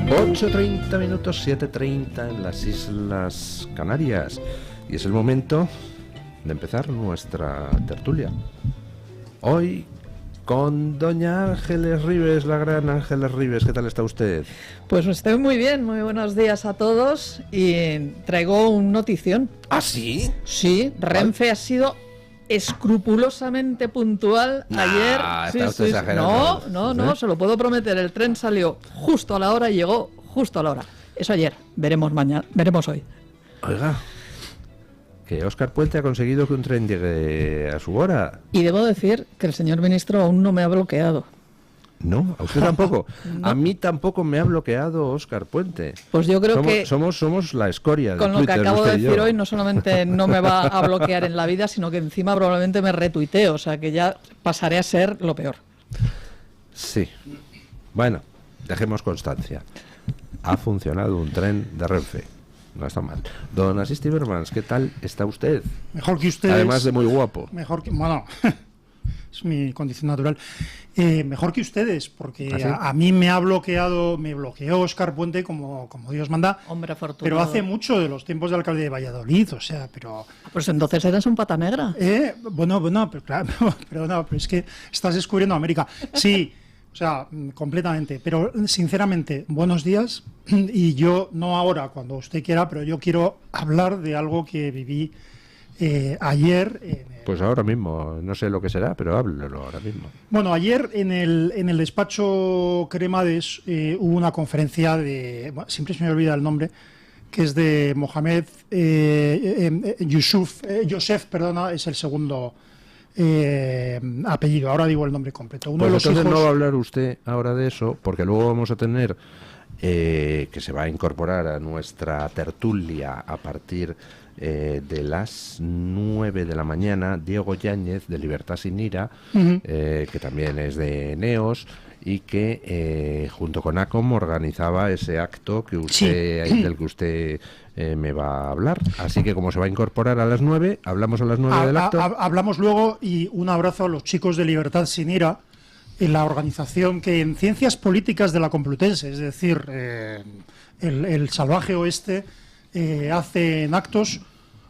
8:30 minutos, 7:30 en las Islas Canarias. Y es el momento de empezar nuestra tertulia. Hoy con doña Ángeles Ribes, la gran Ángeles Ribes. ¿Qué tal está usted? Pues estoy muy bien, muy buenos días a todos. Y traigo un notición. ¿Ah, sí? Sí, Renfe ha sido escrupulosamente puntual ayer. Está usted exagerando. No, se lo puedo prometer. El tren salió justo a la hora y llegó justo a la hora. Eso ayer, veremos mañana, veremos hoy. Oiga, que Óscar Puente ha conseguido que un tren llegue a su hora. Y debo decir que el señor ministro aún no me ha bloqueado. No, a usted tampoco. No. A mí tampoco me ha bloqueado Óscar Puente. Pues yo creo que somos la escoria de con lo Twitter, que acabo de usted y decir yo. hoy, no solamente no me va a bloquear en la vida, sino que encima probablemente me retuitee, o sea que ya pasaré a ser lo peor. Sí. Bueno, dejemos constancia. Ha funcionado un tren de Renfe. No está mal. Don Asís Timmermans, ¿qué tal está usted? Mejor que ustedes. Además de muy guapo. Mejor que... Bueno, es mi condición natural. Mejor que ustedes, porque ¿Ah, sí? a mí me bloqueó Óscar Puente como Dios manda. Hombre afortunado. Pero hace mucho, de los tiempos de alcalde de Valladolid, o sea, pero... Pues entonces eres un pata negra. Bueno, pero claro, pero es que estás descubriendo América. Sí, o sea, completamente. Pero sinceramente, buenos días. Y yo, no ahora, cuando usted quiera, pero yo quiero hablar de algo que viví ayer. Pues ahora mismo, no sé lo que será, pero háblelo ahora mismo. Bueno, ayer en el despacho Cremades hubo una conferencia de... Bueno, siempre se me olvida el nombre, que es de Mohamed Youssef, perdona, es el segundo apellido. Ahora digo el nombre completo. Uno Pues de los entonces hijos... no va a hablar usted ahora de eso, porque luego vamos a tener que se va a incorporar a nuestra tertulia a partir de las 9 de la mañana, Diego Yáñez, de Libertad Sin Ira, que también es de Neos, y que junto con ACOM organizaba ese acto que usted, del que usted me va a hablar. Así que como se va a incorporar a las 9, hablamos a las 9 del acto. Hablamos luego, y un abrazo a los chicos de Libertad Sin Ira, en la organización que en Ciencias Políticas de la Complutense, es decir, el salvaje oeste, hacen actos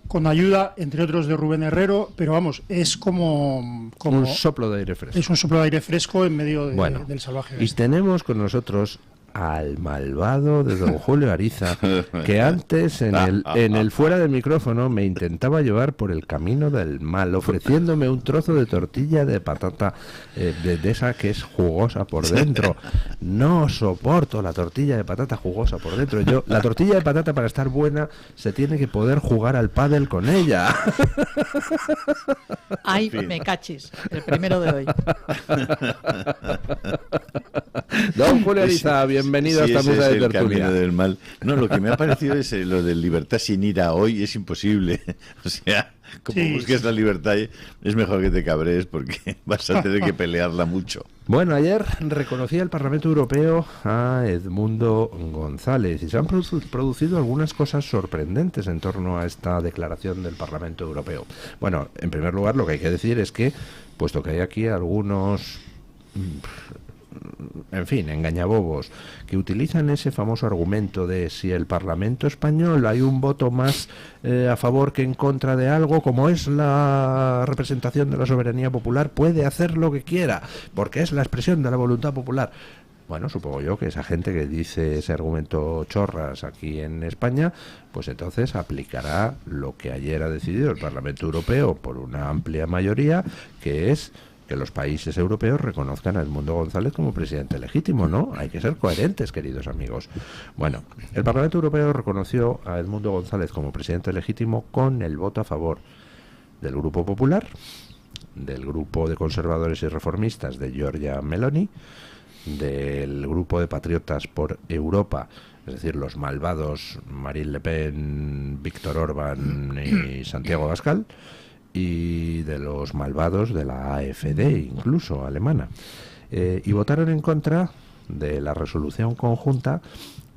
con ayuda, entre otros, de Rubén Herrero, pero vamos, es como un soplo de aire fresco. Es un soplo de aire fresco en medio del salvaje oeste. Y tenemos con nosotros al malvado de don Julio Ariza, que antes en el fuera del micrófono me intentaba llevar por el camino del mal, ofreciéndome un trozo de tortilla de patata de esa que es jugosa por dentro. No soporto la tortilla de patata jugosa por dentro. La tortilla de patata, para estar buena, se tiene que poder jugar al pádel con ella. Ay, me cachis, el primero de hoy. Don Julio Ariza, bienvenido a esta mesa de tertulia. Camino del mal. No, lo que me ha parecido es lo de Libertad Sin Ira hoy es imposible. O sea, como busques la libertad, es mejor que te cabrees porque vas a tener que pelearla mucho. Bueno, ayer reconocía el Parlamento Europeo a Edmundo González y se han producido algunas cosas sorprendentes en torno a esta declaración del Parlamento Europeo. Bueno, en primer lugar, lo que hay que decir es que, puesto que hay aquí algunos... en fin, engañabobos, que utilizan ese famoso argumento de si el Parlamento español hay un voto más a favor que en contra de algo, como es la representación de la soberanía popular, puede hacer lo que quiera, porque es la expresión de la voluntad popular. Bueno, supongo yo que esa gente que dice ese argumento chorras aquí en España, pues entonces aplicará lo que ayer ha decidido el Parlamento Europeo por una amplia mayoría, que es que los países europeos reconozcan a Edmundo González como presidente legítimo, ¿no? Hay que ser coherentes, queridos amigos. Bueno, el Parlamento Europeo reconoció a Edmundo González como presidente legítimo con el voto a favor del Grupo Popular, del Grupo de Conservadores y Reformistas de Giorgia Meloni, del Grupo de Patriotas por Europa, es decir, los malvados Marine Le Pen, Víctor Orbán y Santiago Abascal, y de los malvados de la AfD, incluso alemana, y votaron en contra de la resolución conjunta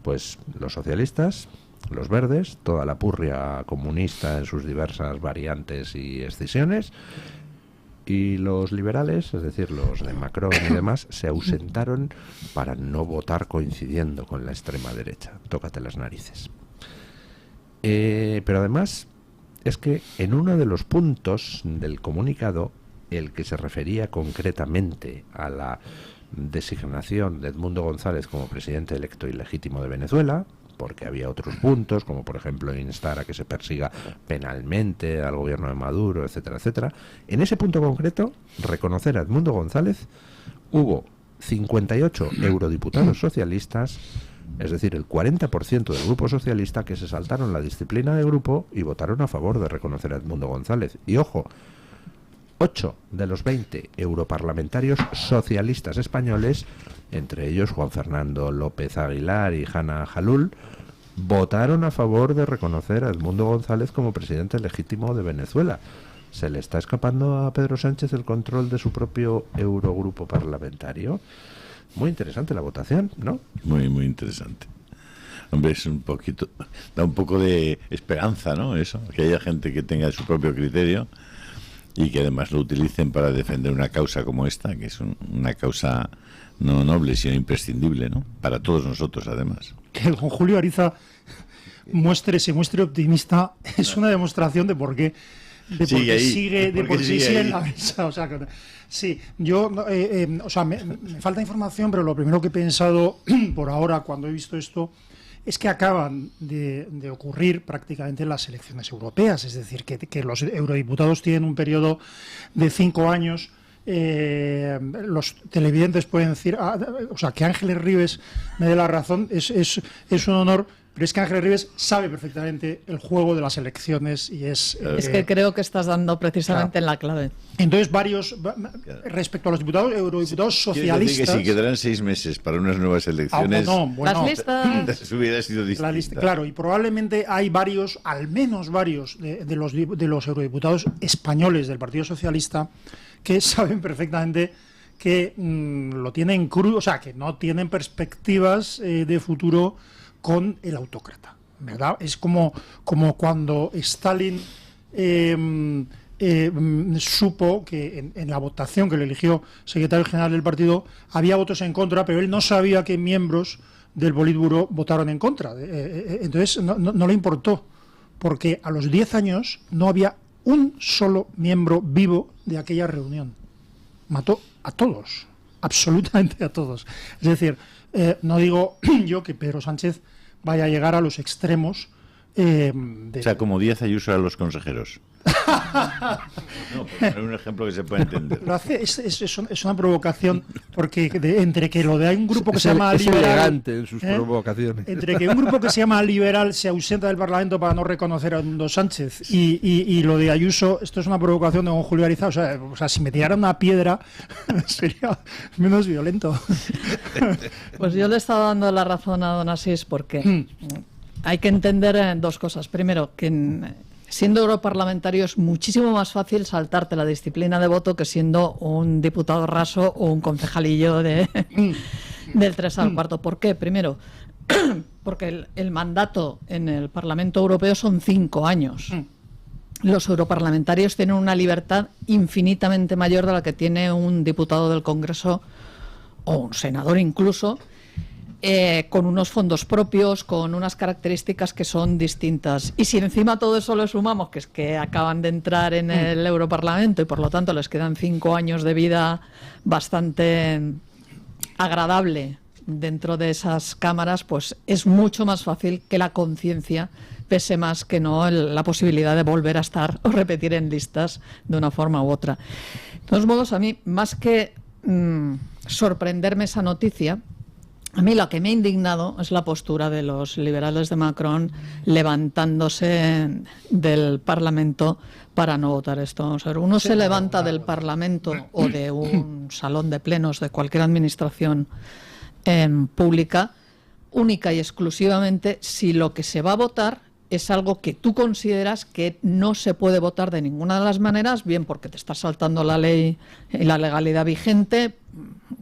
pues los socialistas, los verdes, toda la purria comunista en sus diversas variantes y escisiones, Y los liberales, es decir, los de Macron y demás, se ausentaron para no votar coincidiendo con la extrema derecha. Tócate las narices. Pero además, es que en uno de los puntos del comunicado, el que se refería concretamente a la designación de Edmundo González como presidente electo y legítimo de Venezuela, porque había otros puntos, como por ejemplo instar a que se persiga penalmente al gobierno de Maduro, etcétera, etcétera. En ese punto concreto, reconocer a Edmundo González, hubo 58 eurodiputados socialistas, es decir, el 40% del grupo socialista, que se saltaron la disciplina de grupo y votaron a favor de reconocer a Edmundo González. Y ojo, 8 de los 20 europarlamentarios socialistas españoles, entre ellos Juan Fernando López Aguilar y Hanna Jalul, votaron a favor de reconocer a Edmundo González como presidente legítimo de Venezuela. ¿Se le está escapando a Pedro Sánchez el control de su propio Eurogrupo parlamentario? Muy interesante la votación, ¿no? Muy, muy interesante. Hombre, es un poquito, da un poco de esperanza, ¿no? Eso, que haya gente que tenga su propio criterio y que además lo utilicen para defender una causa como esta, que es una causa no noble, sino imprescindible, ¿no? Para todos nosotros, además. Que el don Julio Ariza se muestre optimista es una demostración de por qué sigue en la mesa. O sea, sí, yo, o sea, me falta información, pero lo primero que he pensado por ahora cuando he visto esto es que acaban de ocurrir prácticamente las elecciones europeas, es decir, que los eurodiputados tienen un periodo de 5 años. Los televidentes pueden decir, o sea, que Ángeles Ribes me dé la razón, es un honor, pero es que Ángeles Ribes sabe perfectamente el juego de las elecciones y es que creo que estás dando precisamente en la clave. Entonces respecto a los eurodiputados socialistas, decir que si quedarán 6 meses para unas nuevas elecciones, las listas hubiera sido distinta. Claro, y probablemente hay varios, al menos varios de los eurodiputados españoles del Partido Socialista que saben perfectamente que lo tienen crudo, o sea, que no tienen perspectivas de futuro con el autócrata, ¿verdad? Es como cuando Stalin supo que en la votación que le eligió secretario general del partido había votos en contra, pero él no sabía qué miembros del Politburó votaron en contra. Entonces no le importó, porque a los 10 años no había un solo miembro vivo de aquella reunión. Mató a todos, absolutamente a todos. Es decir, no digo yo que Pedro Sánchez vaya a llegar a los extremos. O sea, como Díaz Ayuso a los consejeros. No, es un ejemplo que se puede entender. Lo hace, es una provocación, porque entre que lo de hay un grupo que se llama es liberal, elegante en sus provocaciones. entre que un grupo que se llama liberal se ausenta del Parlamento para no reconocer a Edmundo Sánchez y lo de Ayuso, esto es una provocación de don Julio Ariza. O sea, si me tiraran una piedra sería menos violento. Pues yo le he estado dando la razón a don Asís, porque hay que entender dos cosas. Primero, que siendo europarlamentario es muchísimo más fácil saltarte la disciplina de voto que siendo un diputado raso o un concejalillo del 3 al 4. ¿Por qué? Primero, porque el mandato en el Parlamento Europeo son 5 años. Los europarlamentarios tienen una libertad infinitamente mayor de la que tiene un diputado del Congreso o un senador incluso, con unos fondos propios, con unas características que son distintas. Y si encima todo eso lo sumamos, que es que acaban de entrar en el Europarlamento y por lo tanto les quedan 5 años de vida bastante agradable dentro de esas cámaras, pues es mucho más fácil que la conciencia pese más que no la posibilidad de volver a estar o repetir en listas de una forma u otra. De todos modos, a mí, más que sorprenderme esa noticia, a mí lo que me ha indignado es la postura de los liberales de Macron levantándose del Parlamento para no votar esto. Vamos a ver, uno se levanta del Parlamento o de un salón de plenos de cualquier administración pública única y exclusivamente si lo que se va a votar es algo que tú consideras que no se puede votar de ninguna de las maneras, bien porque te estás saltando la ley y la legalidad vigente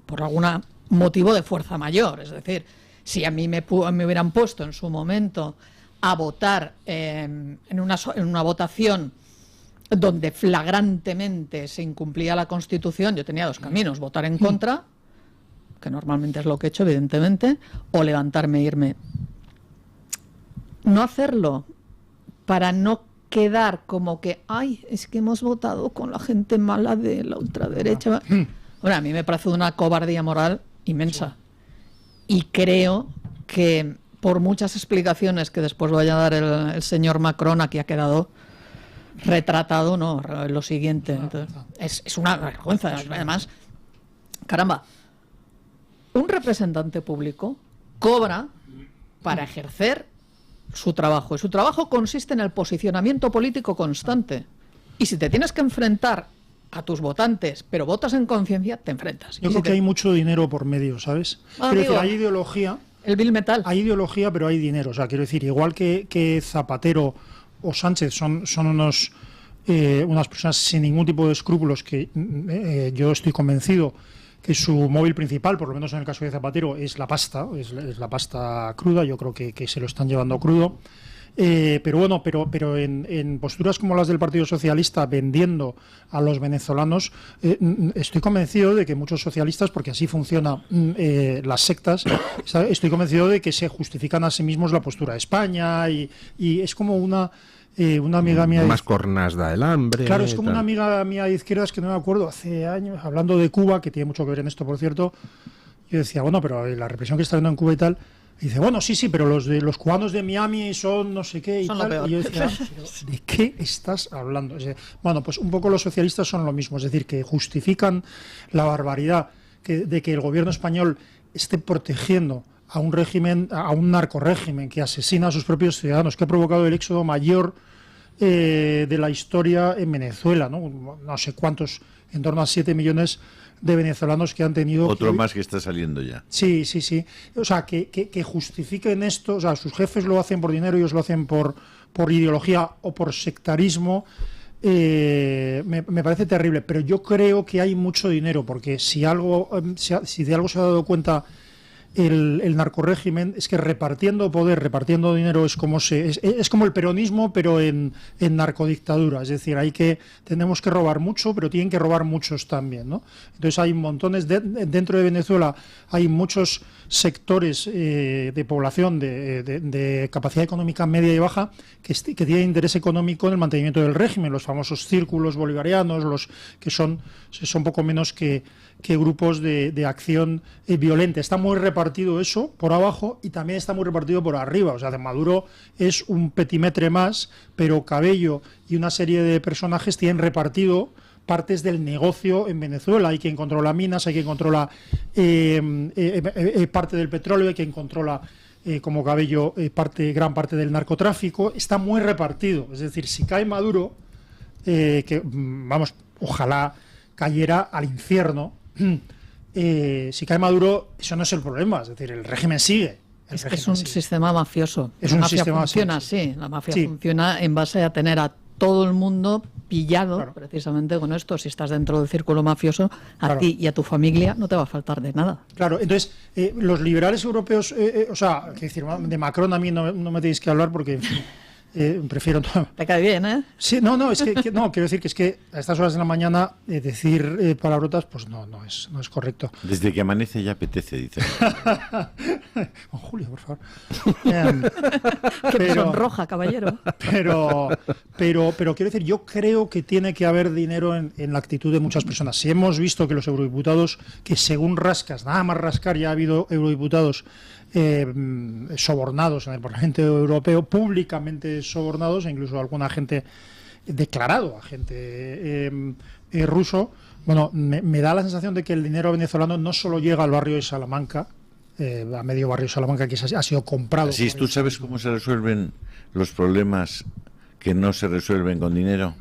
por alguna motivo de fuerza mayor. Es decir, si a mí me hubieran puesto en su momento a votar en una votación donde flagrantemente se incumplía la Constitución, yo tenía dos caminos: votar en contra, que normalmente es lo que he hecho, evidentemente, o levantarme e irme. No hacerlo para no quedar como que, ay, es que hemos votado con la gente mala de la ultraderecha. Bueno, a mí me parece una cobardía moral inmensa. Y creo que por muchas explicaciones que después vaya a dar el señor Macron, aquí ha quedado retratado, ¿no? Lo siguiente. Entonces, es una vergüenza. Además, caramba, un representante público cobra para ejercer su trabajo. Y su trabajo consiste en el posicionamiento político constante. Y si te tienes que enfrentar a tus votantes, pero votas en conciencia, te enfrentas. Yo creo que hay mucho dinero por medio, ¿sabes? Quiero decir, hay ideología. El Bill Metal. Hay ideología, pero hay dinero. O sea, quiero decir, igual que Zapatero o Sánchez son unas personas sin ningún tipo de escrúpulos, que yo estoy convencido que su móvil principal, por lo menos en el caso de Zapatero, es la pasta, es la pasta cruda. Yo creo que se lo están llevando crudo. Pero bueno, pero en posturas como las del Partido Socialista, vendiendo a los venezolanos, estoy convencido de que muchos socialistas, porque así funcionan las sectas, estoy convencido de que se justifican a sí mismos la postura de España, y es como una amiga mía... Más cornas da el hambre. Claro, es como una amiga mía de izquierdas, que no me acuerdo, hace años, hablando de Cuba, que tiene mucho que ver en esto, por cierto, yo decía, bueno, pero la represión que está habiendo en Cuba y tal... Y dice, bueno, sí, pero los cubanos de Miami son no sé qué y son tal. Y yo decía, ¿de qué estás hablando? O sea, bueno, pues un poco los socialistas son lo mismo, es decir, que justifican la barbaridad de que el gobierno español esté protegiendo a un régimen, a un narcorrégimen que asesina a sus propios ciudadanos, que ha provocado el éxodo mayor de la historia en Venezuela, no sé cuántos, en torno a 7 millones de venezolanos que han tenido... Otro más que está saliendo ya. Sí. O sea, que justifiquen esto. O sea, sus jefes lo hacen por dinero, ellos lo hacen por ideología o por sectarismo. Me parece terrible. Pero yo creo que hay mucho dinero, porque si de algo se ha dado cuenta el narcorrégimen, es que repartiendo poder, repartiendo dinero, es como el peronismo, pero en narcodictadura. Es decir, tenemos que robar mucho, pero tienen que robar muchos también, ¿no? Entonces hay montones dentro de Venezuela, hay muchos sectores de población de capacidad económica media y baja que tienen interés económico en el mantenimiento del régimen, los famosos círculos bolivarianos, los que son poco menos que grupos de acción violenta. Está muy repartido eso por abajo y también está muy repartido por arriba. O sea, de Maduro es un petimetre más, pero Cabello y una serie de personajes tienen repartido partes del negocio en Venezuela. Hay quien controla minas, hay quien controla parte del petróleo, hay quien controla, como Cabello, gran parte del narcotráfico. Está muy repartido. Es decir, si cae Maduro, ojalá cayera al infierno. Si cae Maduro, eso no es el problema, es decir, el régimen sigue. Es un sistema mafioso. Es un mafia sistema funciona así. La mafia funciona en base a tener a todo el mundo pillado, claro, precisamente con esto. Si estás dentro del círculo mafioso, ti y a tu familia no te va a faltar de nada. Claro, entonces, los liberales europeos, o sea, que decir, de Macron a mí no me tenéis que hablar porque... En fin, prefiero... Te cae bien, ¿eh? Sí, es que quiero decir que es que a estas horas de la mañana decir palabrotas, pues no es correcto. Desde que amanece ya apetece, dice. Con Julio, por favor. Que sonroja, caballero. Pero quiero decir, yo creo que tiene que haber dinero en la actitud de muchas personas. Si hemos visto que los eurodiputados, que según rascas, nada más rascar, ya ha habido eurodiputados sobornados en el Parlamento Europeo, públicamente sobornados, e incluso alguna gente declarado agente ruso. Bueno, me da la sensación de que el dinero venezolano no solo llega al barrio de Salamanca, a medio barrio de Salamanca, que ha sido comprado. Sí, ¿tú sabes cómo se resuelven los problemas que no se resuelven con dinero?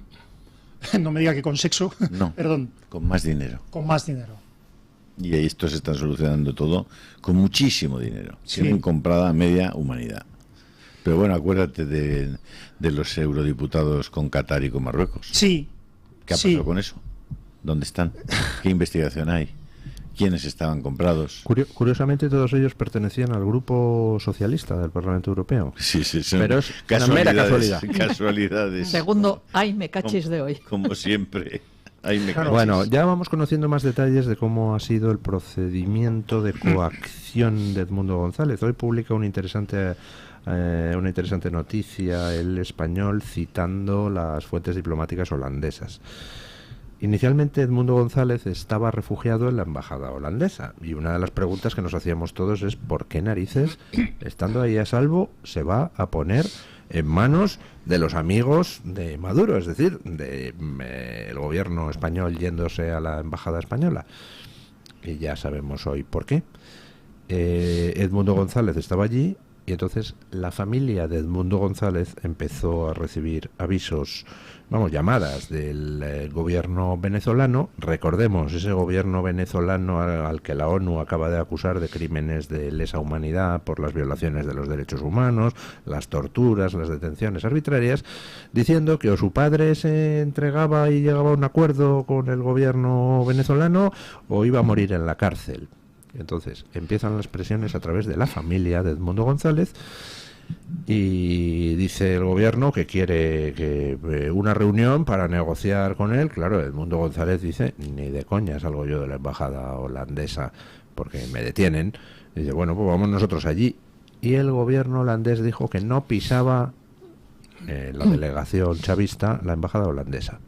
No me diga que con sexo. No, perdón. Con más dinero. Con más dinero. Y esto se está solucionando todo con muchísimo dinero. Sí. Tienen comprada media humanidad. Pero bueno, acuérdate de los eurodiputados con Qatar y con Marruecos. Sí. ¿Qué ha pasado con eso? ¿Dónde están? ¿Qué investigación hay? quiénes estaban comprados. Curiosamente, todos ellos pertenecían al grupo socialista del Parlamento Europeo. Sí, son pero es una mera casualidad. Casualidades. Segundo, ay, me cachis de hoy. Como siempre. Bueno, ya vamos conociendo más detalles de cómo ha sido el procedimiento de coacción de Edmundo González. Hoy publica una interesante noticia El Español citando las fuentes diplomáticas holandesas. Inicialmente Edmundo González estaba refugiado en la embajada holandesa y una de las preguntas que nos hacíamos todos es ¿por qué narices, estando ahí a salvo, se va a poner en manos de los amigos de Maduro, es decir, el gobierno español yéndose a la embajada española? Y ya sabemos hoy por qué. Edmundo González estaba allí y entonces la familia de Edmundo González empezó a recibir avisos, llamadas del gobierno venezolano. Recordemos, ese gobierno venezolano al que la ONU acaba de acusar de crímenes de lesa humanidad por las violaciones de los derechos humanos, las torturas, las detenciones arbitrarias, diciendo que o su padre se entregaba y llegaba a un acuerdo con el gobierno venezolano o iba a morir en la cárcel. Entonces empiezan las presiones a través de la familia de Edmundo González y dice el gobierno que quiere una reunión para negociar con él. Claro, Edmundo González dice, ni de coña salgo yo de la embajada holandesa porque me detienen. Dice, bueno, pues vamos nosotros allí. Y el gobierno holandés dijo que no pisaba la delegación chavista la embajada holandesa.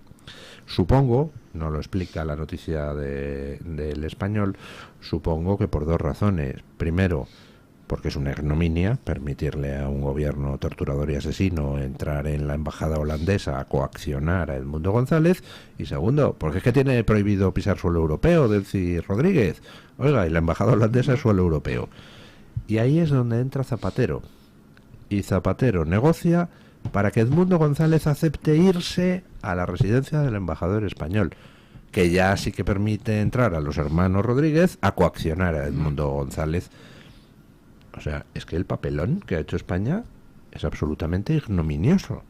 Supongo, no lo explica la noticia del Español, supongo que por dos razones. Primero, porque es una ignominia permitirle a un gobierno torturador y asesino entrar en la embajada holandesa a coaccionar a Edmundo González. Y segundo, porque es que tiene prohibido pisar suelo europeo, Delcy Rodríguez. Oiga, y la embajada holandesa es suelo europeo. Y ahí es donde entra Zapatero. Y Zapatero negocia para que Edmundo González acepte irse a la residencia del embajador español, que ya sí que permite entrar a los hermanos Rodríguez a coaccionar a Edmundo González. O sea, es que el papelón que ha hecho España es absolutamente ignominioso.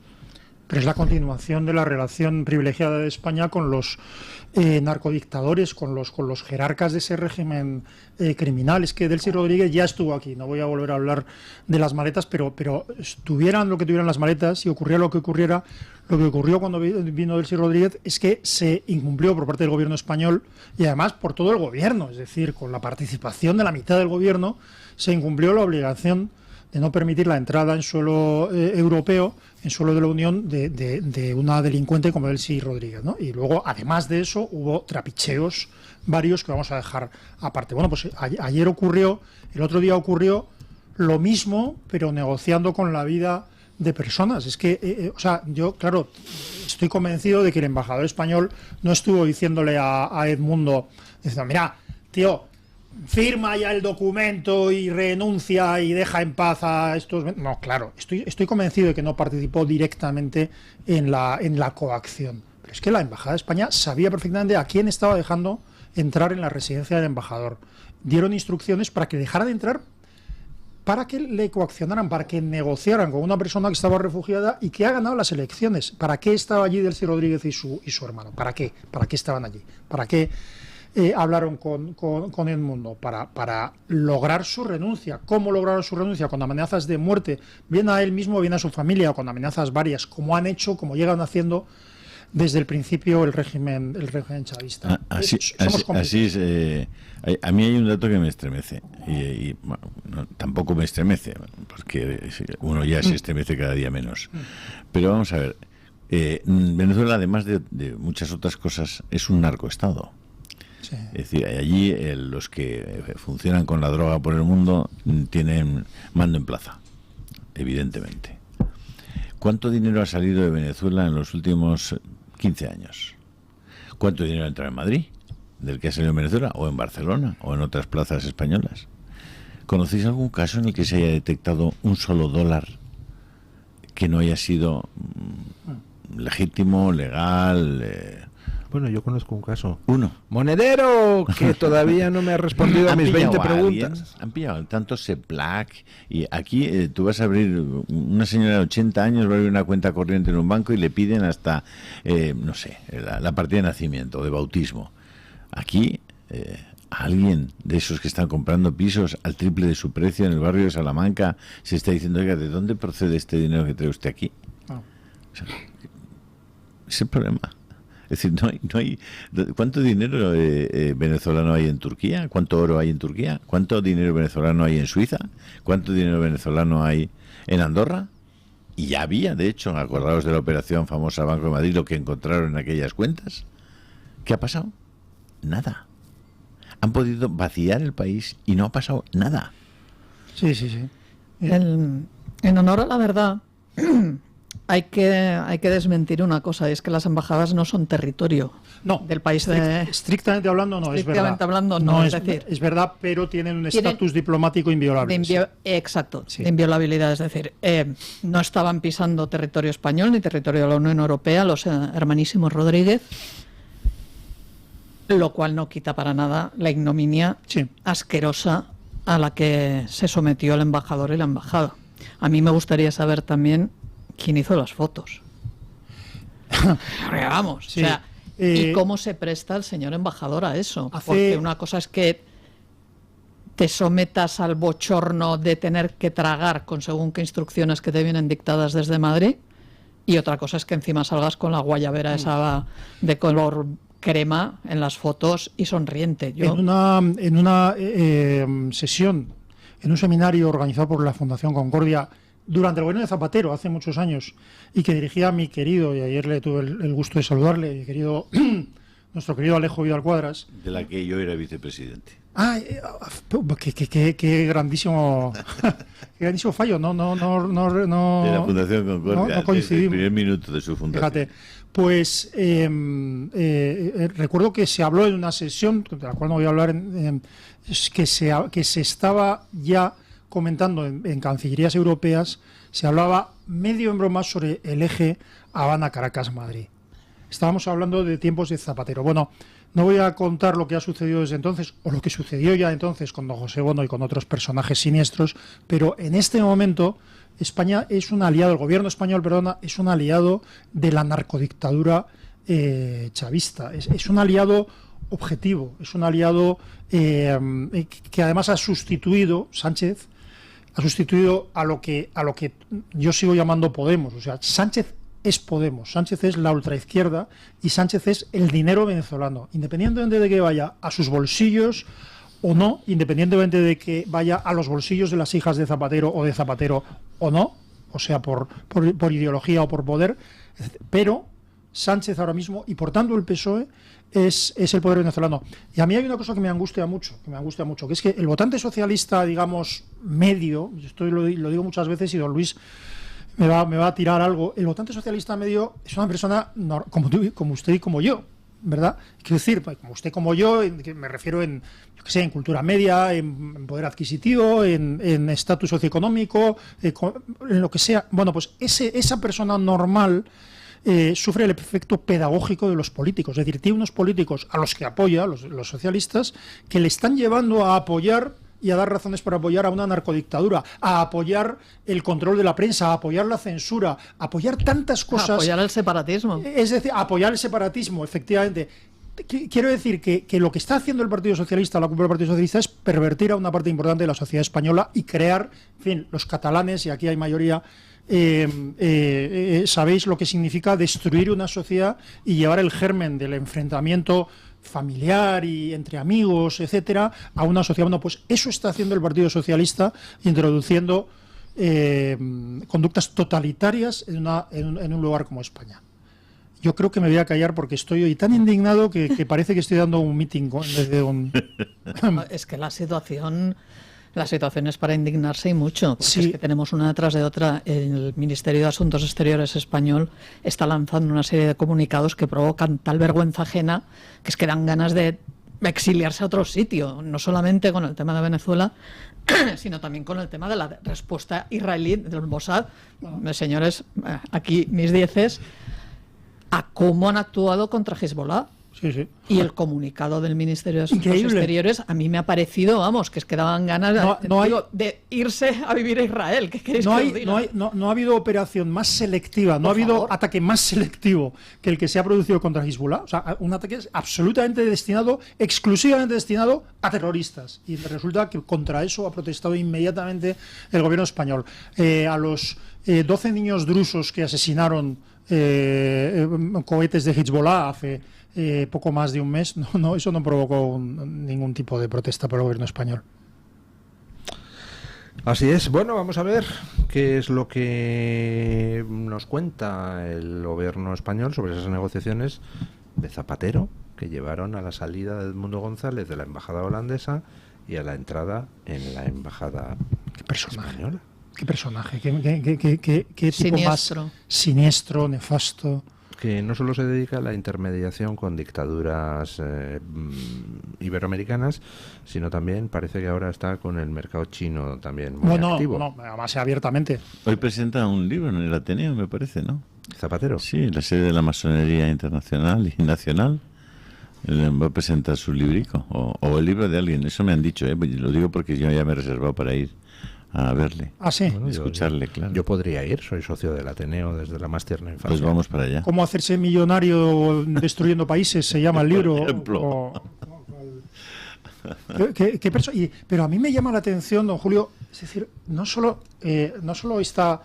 Pero es la continuación de la relación privilegiada de España con los narcodictadores, con los jerarcas de ese régimen criminal. Es que Delcy Rodríguez ya estuvo aquí, no voy a volver a hablar de las maletas, pero tuvieran lo que tuvieran las maletas y ocurriera lo que ocurriera, lo que ocurrió cuando vino Delcy Rodríguez es que se incumplió por parte del gobierno español y además por todo el gobierno, es decir, con la participación de la mitad del gobierno, se incumplió la obligación de no permitir la entrada en suelo europeo, en suelo de la Unión, de una delincuente como Delcy Rodríguez, ¿no? Y luego, además de eso, hubo trapicheos varios que vamos a dejar aparte. Bueno, pues ayer ocurrió, el otro día ocurrió lo mismo, pero negociando con la vida de personas. Es que, yo, claro, estoy convencido de que el embajador español no estuvo diciéndole a Edmundo, diciendo, mira, tío, firma ya el documento y renuncia y deja en paz a estos... No, claro, estoy convencido de que no participó directamente en la coacción. Pero es que la Embajada de España sabía perfectamente a quién estaba dejando entrar en la residencia del embajador. Dieron instrucciones para que dejara de entrar, para que le coaccionaran, para que negociaran con una persona que estaba refugiada y que ha ganado las elecciones. ¿Para qué estaba allí Delcy Rodríguez y su hermano? ¿Para qué? ¿Para qué estaban allí? ¿Para qué hablaron con Edmundo? Para lograr su renuncia. ¿Cómo lograron su renuncia? Con amenazas de muerte, bien a él mismo, bien a su familia, o con amenazas varias, como han hecho, como llegan haciendo desde el principio el régimen chavista. Así es. A mí hay un dato que me estremece y bueno, tampoco me estremece porque uno ya se estremece cada día menos, pero vamos a ver, Venezuela, además de muchas otras cosas, es un narcoestado. Sí. Es decir, allí los que funcionan con la droga por el mundo tienen mando en plaza, evidentemente. ¿Cuánto dinero ha salido de Venezuela en los últimos 15 años? ¿Cuánto dinero ha entrado en Madrid, del que ha salido en Venezuela, o en Barcelona, o en otras plazas españolas? ¿Conocéis algún caso en el que se haya detectado un solo dólar que no haya sido legítimo, legal? Bueno, yo conozco un caso. Uno. Monedero, que todavía no me ha respondido a mis 20 preguntas. Han pillado tanto Seplac. Y aquí tú vas a abrir, una señora de 80 años va a abrir una cuenta corriente en un banco y le piden hasta, no sé, la partida de nacimiento o de bautismo. Aquí alguien de esos que están comprando pisos al triple de su precio en el barrio de Salamanca se está diciendo, oiga, ¿de dónde procede este dinero que trae usted aquí? O sea, ese problema. Es decir, no hay ¿cuánto dinero venezolano hay en Turquía? ¿Cuánto oro hay en Turquía? ¿Cuánto dinero venezolano hay en Suiza? ¿Cuánto dinero venezolano hay en Andorra? Y ya había, de hecho, acordaos de la operación famosa Banco de Madrid, lo que encontraron en aquellas cuentas. ¿Qué ha pasado? Nada. Han podido vaciar el país y no ha pasado nada. Sí. En honor a la verdad, hay que desmentir una cosa, y es que las embajadas no son territorio del país de... Estrictamente hablando no, es verdad. Estrictamente hablando no, es decir... Es verdad, pero tienen un estatus diplomático inviolable. Exacto, de inviolabilidad, es decir, no estaban pisando territorio español ni territorio de la Unión Europea los hermanísimos Rodríguez, lo cual no quita para nada la ignominia asquerosa a la que se sometió el embajador y la embajada. A mí me gustaría saber también quién hizo las fotos. Vamos, o sea, y cómo se presta el señor embajador a eso. Porque una cosa es que te sometas al bochorno de tener que tragar con según qué instrucciones que te vienen dictadas desde Madrid, y otra cosa es que encima salgas con la guayabera esa de color crema en las fotos y sonriente. En una sesión, en un seminario organizado por la Fundación Concordia durante el gobierno de Zapatero, hace muchos años, y que dirigía a mi querido, y ayer le tuve el gusto de saludarle, mi querido, nuestro querido Alejo Vidal Cuadras. De la que yo era vicepresidente. Qué grandísimo, qué grandísimo fallo. No. De la Fundación Concordia, no coincidimos. desde el primer minuto de su fundación. Fíjate, pues recuerdo que se habló en una sesión, de la cual no voy a hablar, que se estaba ya comentando en cancillerías europeas, se hablaba medio en broma sobre el eje Habana-Caracas-Madrid. Estábamos hablando de tiempos de Zapatero. Bueno, no voy a contar lo que ha sucedido desde entonces, o lo que sucedió ya entonces con don José Bono y con otros personajes siniestros, pero en este momento España es un aliado, el gobierno español, perdona, es un aliado de la narcodictadura chavista. Es un aliado objetivo, es un aliado que además ha sustituido, Sánchez, ha sustituido a lo que yo sigo llamando Podemos. O sea, Sánchez es Podemos, Sánchez es la ultraizquierda y Sánchez es el dinero venezolano, independientemente de que vaya a sus bolsillos o no, independientemente de que vaya a los bolsillos de las hijas de Zapatero o no, o sea, por ideología o por poder, pero Sánchez ahora mismo, y por tanto el PSOE, es el poder venezolano. Y a mí hay una cosa que me angustia mucho, que es que el votante socialista, digamos, medio, lo digo muchas veces y don Luis me va a tirar algo, el votante socialista medio es una persona como usted y como yo, ¿verdad? Quiero decir, como usted como yo, me refiero en cultura media, en poder adquisitivo, en estatus socioeconómico, en lo que sea. Bueno, pues esa persona normal sufre el efecto pedagógico de los políticos. Es decir, tiene unos políticos a los que apoya, los socialistas, que le están llevando a apoyar y a dar razones para apoyar a una narcodictadura, a apoyar el control de la prensa, a apoyar la censura, a apoyar tantas cosas. A apoyar el separatismo. Es decir, a apoyar el separatismo, efectivamente. Quiero decir que lo que está haciendo el Partido Socialista, la cúpula del Partido Socialista, es pervertir a una parte importante de la sociedad española y crear, en fin, los catalanes, y aquí hay mayoría, sabéis lo que significa destruir una sociedad y llevar el germen del enfrentamiento familiar y entre amigos, etcétera, a una sociedad. Bueno, pues eso está haciendo el Partido Socialista, introduciendo conductas totalitarias en un lugar como España. Yo creo que me voy a callar porque estoy hoy tan indignado que parece que estoy dando un meeting desde un... Es que la situación es para indignarse y mucho, porque es que tenemos una detrás de otra. El Ministerio de Asuntos Exteriores español está lanzando una serie de comunicados que provocan tal vergüenza ajena que es que dan ganas de exiliarse a otro sitio, no solamente con el tema de Venezuela, sino también con el tema de la respuesta israelí del Mossad. Señores, aquí mis dieces a cómo han actuado contra Hezbollah. Sí, sí. Y el comunicado del Ministerio de Asuntos Increíble. Exteriores a mí me ha parecido, vamos, que es que daban ganas No hay- de irse a vivir a Israel. ¿Qué queréis No, que os hay, diga? no ha habido operación más selectiva, no ha Por habido favor. ataque más selectivo que el que se ha producido contra Hezbollah. O sea, un ataque absolutamente destinado, exclusivamente destinado a terroristas. Y resulta que contra eso ha protestado inmediatamente el gobierno español. A los 12 niños drusos que asesinaron cohetes de Hezbollah hace poco más de un mes, eso no provocó ningún tipo de protesta por el gobierno español. Así es. Bueno, vamos a ver qué es lo que nos cuenta el gobierno español sobre esas negociaciones de Zapatero que llevaron a la salida de Edmundo González de la embajada holandesa y a la entrada en la embajada española. Qué personaje, qué tipo Siniestro. más siniestro, nefasto. Que no solo se dedica a la intermediación con dictaduras iberoamericanas, sino también parece que ahora está con el mercado chino también muy activo. No, además abiertamente. Hoy presenta un libro en el Ateneo, me parece, ¿no? Zapatero. Sí, la sede de la masonería internacional y nacional. Va a presentar su librico, o el libro de alguien, eso me han dicho, lo digo porque yo ya me he reservado para ir a verle, Ah, sí. Bueno, escucharle, claro. Yo podría ir, soy socio del Ateneo desde la más tierna infancia. Pues vamos para allá. ¿Cómo hacerse millonario destruyendo países? Se llama el libro. Por ejemplo. Pero a mí me llama la atención, don Julio, es decir, no solo esta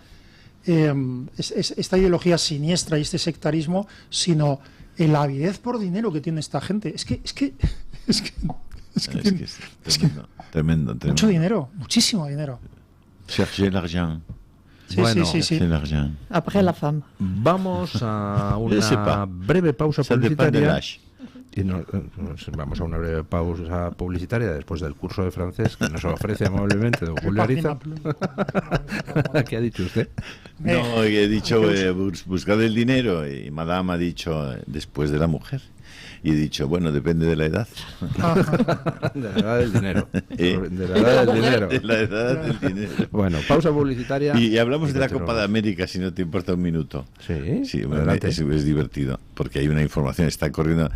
ideología siniestra y este sectarismo, sino la avidez por dinero que tiene esta gente. Es que tiene Tremendo. mucho dinero, muchísimo dinero. Cherchez l'argent. Sí, Bueno, sí. Cherchez l'argent. Après la femme. Vamos a Je sais una pas. breve pausa Ça dépend de publicitaria. l'âge. Y vamos a una breve pausa publicitaria después del curso de francés que nos ofrece amablemente don Julio Ariza. ¿Qué ha dicho usted? No, he dicho buscar el dinero y Madame ha dicho después de la mujer. Y he dicho, bueno, depende de la edad. De la edad del dinero. ¿Eh? De la edad del dinero. De la edad del dinero. Bueno, pausa publicitaria. Y hablamos de la continuamos. Copa de América, si no te importa un minuto. Sí, bueno, adelante. es divertido, porque hay una información, está corriendo.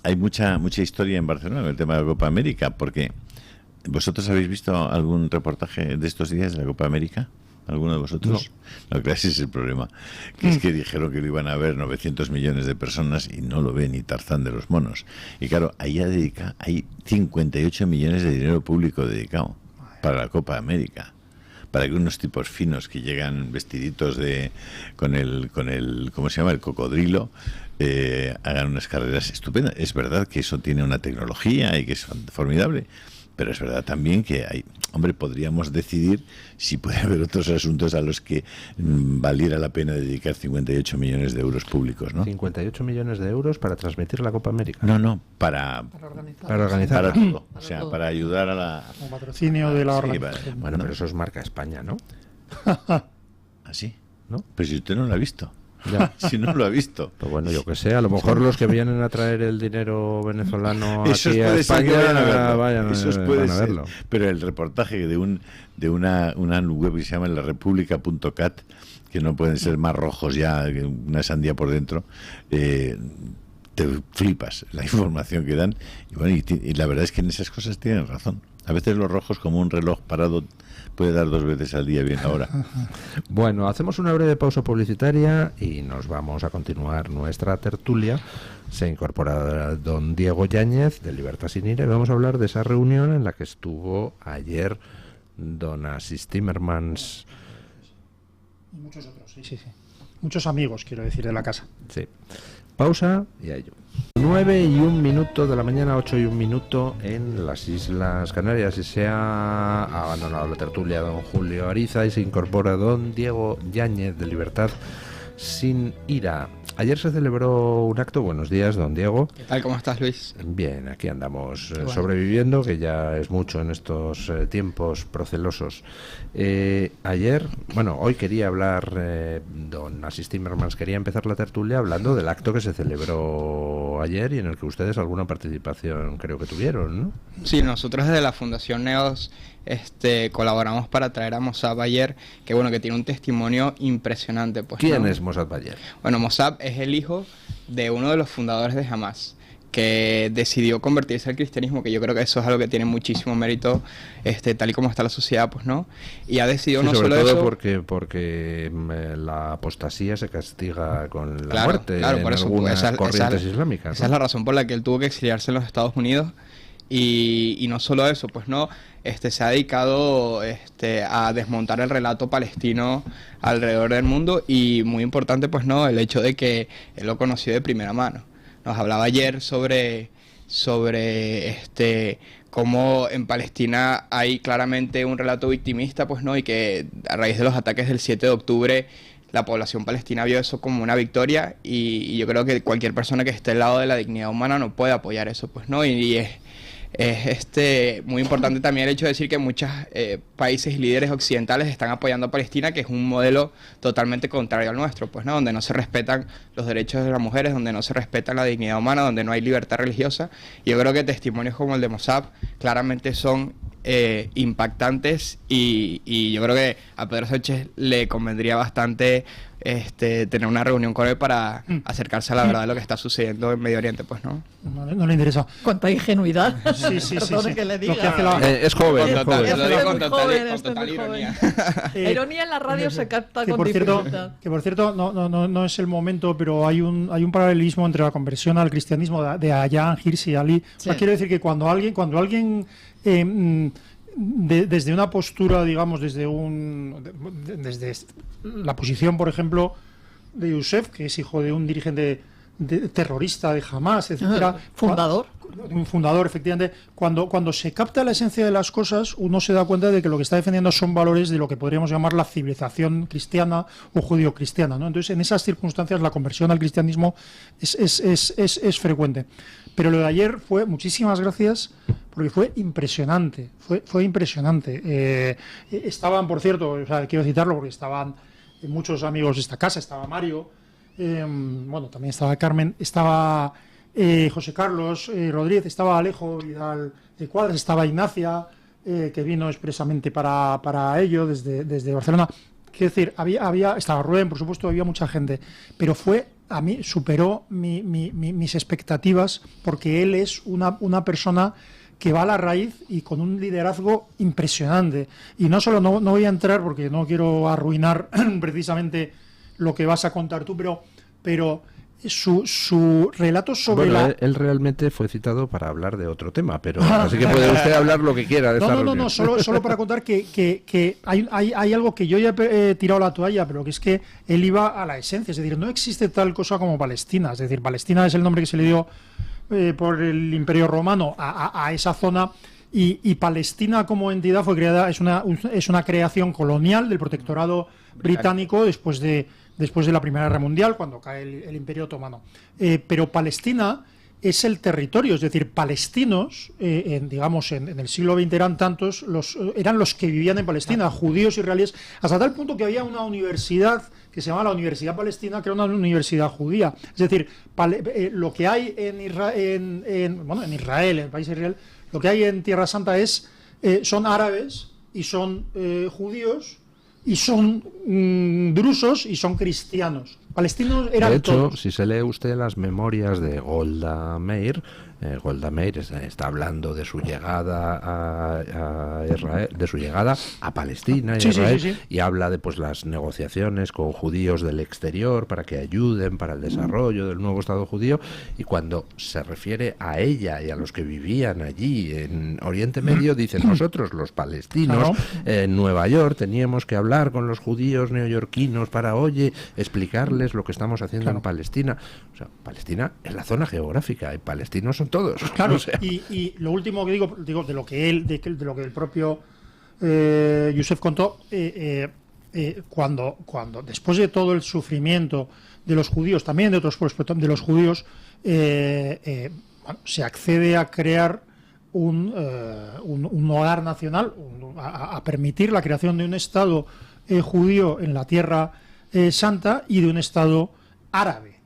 Hay mucha historia en Barcelona con el tema de la Copa América, porque ¿vosotros habéis visto algún reportaje de estos días de la Copa América? ¿Alguno de vosotros? No, claro, ese es el problema. Que es que dijeron que lo iban a ver 900 millones de personas y no lo ve ni Tarzán de los monos. Y claro, ahí hay 58 millones de dinero público dedicado para la Copa América. Para que unos tipos finos que llegan vestiditos con el ¿cómo se llama? El cocodrilo, hagan unas carreras estupendas. Es verdad que eso tiene una tecnología y que es formidable, pero es verdad también que podríamos decidir si puede haber otros asuntos a los que valiera la pena dedicar 58 millones de euros públicos, ¿no? 58 millones de euros para transmitir la Copa América. No, para organizar. para todo. Para O sea, todo. para ayudar a la... Como patrocinio de la Sí, organización. Bueno, pero eso es marca España, ¿no? ¿Así? ¿No? Pero si usted no lo ha visto. Ya. Si no lo ha visto. Pues bueno, yo que sé, a lo mejor los que vienen a traer el dinero venezolano Esos aquí a puede ser España que vayan a verlo. vayan Esos van puede a ser. verlo. Pero el reportaje de una web que se llama larepublica.cat, que no pueden ser más rojos ya que una sandía por dentro, te flipas la información que dan. Y bueno, y la verdad es que en esas cosas tienen razón. A veces los rojos, como un reloj parado, puede dar 2 veces al día bien ahora. Bueno, hacemos una breve pausa publicitaria y nos vamos a continuar nuestra tertulia. Se incorpora don Diego Yáñez de Libertad Sin Ira y vamos a hablar de esa reunión en la que estuvo ayer don Assis Timmermans. Y muchos otros, sí. Muchos amigos, quiero decir, de la casa. Sí. Pausa y a ello. 9:01 de la mañana, 8:01 en las Islas Canarias, y se ha abandonado la tertulia don Julio Ariza y se incorpora don Diego Yáñez de Libertad Sin Ira. Ayer se celebró un acto. Buenos días, don Diego. ¿Qué tal? ¿Cómo estás, Luis? Bien, aquí andamos Bueno. sobreviviendo, que ya es mucho en estos tiempos procelosos. Hoy quería hablar, don Assis Timmermans quería empezar la tertulia hablando del acto que se celebró ayer y en el que ustedes alguna participación creo que tuvieron, ¿no? Sí, nosotros desde la Fundación NEOS colaboramos para traer a Mossab ayer, que tiene un testimonio impresionante. Pues, ¿Quién ¿no? es Mossad Bayer? Bueno, Mossab es el hijo de uno de los fundadores de Hamas, que decidió convertirse al cristianismo, que yo creo que eso es algo que tiene muchísimo mérito, tal y como está la sociedad, pues no, y ha decidido no sobre solo todo eso, porque la apostasía se castiga con la claro, muerte claro, en por eso, algunas corrientes islámicas, esa ¿no? es la razón por la que él tuvo que exiliarse en los Estados Unidos. Y no solo eso, pues no, se ha dedicado a desmontar el relato palestino alrededor del mundo, y muy importante, pues no, el hecho de que él lo conoció de primera mano. Nos hablaba ayer sobre cómo en Palestina hay claramente un relato victimista, pues no, y que a raíz de los ataques del 7 de octubre la población palestina vio eso como una victoria, y yo creo que cualquier persona que esté al lado de la dignidad humana no puede apoyar eso, pues no, y es muy importante también el hecho de decir que muchos países y líderes occidentales están apoyando a Palestina, que es un modelo totalmente contrario al nuestro, pues no, donde no se respetan los derechos de las mujeres, donde no se respeta la dignidad humana, donde no hay libertad religiosa. Y yo creo que testimonios como el de Mossab claramente son impactantes, y yo creo que a Pedro Sánchez le convendría bastante tener una reunión con él para acercarse a la verdad de lo que está sucediendo en Medio Oriente, pues no. No le interesa. Cuánta ingenuidad. Sí. Perdone que le diga. Lo que hace la- Es joven, Con total- es lo joven. digo con Muy total, joven, con estoy total muy ironía. La ironía en la radio se capta que con por cierto, dificultad. no es el momento, pero hay un paralelismo entre la conversión al cristianismo de Ayaan Hirsi Ali. O sea, Sí. quiero decir que cuando alguien desde una postura, digamos, desde la posición, por ejemplo, de Youssef, que es hijo de un dirigente terrorista de Hamas, etcétera, Fundador. un fundador, efectivamente, cuando se capta la esencia de las cosas, uno se da cuenta de que lo que está defendiendo son valores de lo que podríamos llamar la civilización cristiana o judío-cristiana, ¿no? Entonces, en esas circunstancias, la conversión al cristianismo es frecuente. Pero lo de ayer fue, muchísimas gracias, porque fue impresionante, fue impresionante. Estaban, por cierto, o sea, quiero citarlo porque estaban muchos amigos de esta casa, estaba Mario, bueno, también estaba Carmen, estaba José Carlos Rodríguez, estaba Alejo Vidal de Cuadras, estaba Ignacia, que vino expresamente para ello desde Barcelona. Quiero decir, estaba Rubén, por supuesto, había mucha gente, pero a mí superó mis expectativas, porque él es una persona que va a la raíz y con un liderazgo impresionante. Y no solo, no voy a entrar porque no quiero arruinar precisamente lo que vas a contar tú, pero su relato sobre él realmente fue citado para hablar de otro tema, pero así que puede usted hablar lo que quiera de esta reunión. No, solo para contar que hay algo que yo ya he tirado la toalla, pero que es que él iba a la esencia, es decir, no existe tal cosa como Palestina, es decir, Palestina es el nombre que se le dio por el Imperio Romano a esa zona, y Palestina como entidad fue creada, es una creación colonial del protectorado británico después de la Primera Guerra Mundial, cuando cae el Imperio Otomano. Pero Palestina es el territorio, es decir, palestinos, digamos, en el siglo XX eran los que vivían en Palestina, judíos israelíes, hasta tal punto que había una universidad que se llama la Universidad Palestina, que era una universidad judía. Es decir, lo que hay en Israel, en el país de Israel, lo que hay en Tierra Santa son árabes y son judíos y son drusos y son cristianos. Palestinos eran de hecho, todos. si se lee usted las memorias de Golda Meir está hablando de su llegada a Israel, de su llegada a Palestina y Israel, sí. y habla de las negociaciones con judíos del exterior para que ayuden para el desarrollo del nuevo Estado judío, y cuando se refiere a ella y a los que vivían allí en Oriente Medio, dicen: nosotros los palestinos en Nueva York teníamos que hablar con los judíos neoyorquinos para, explicarles lo que estamos haciendo en Palestina. O sea, Palestina es la zona geográfica y palestinos son todos. Claro, o sea. y lo último que digo de lo que el propio Youssef contó, cuando después de todo el sufrimiento de los judíos, también de otros pueblos, pero de los judíos, se accede a crear un hogar nacional, a permitir la creación de un Estado judío en la Tierra Santa y de un Estado árabe,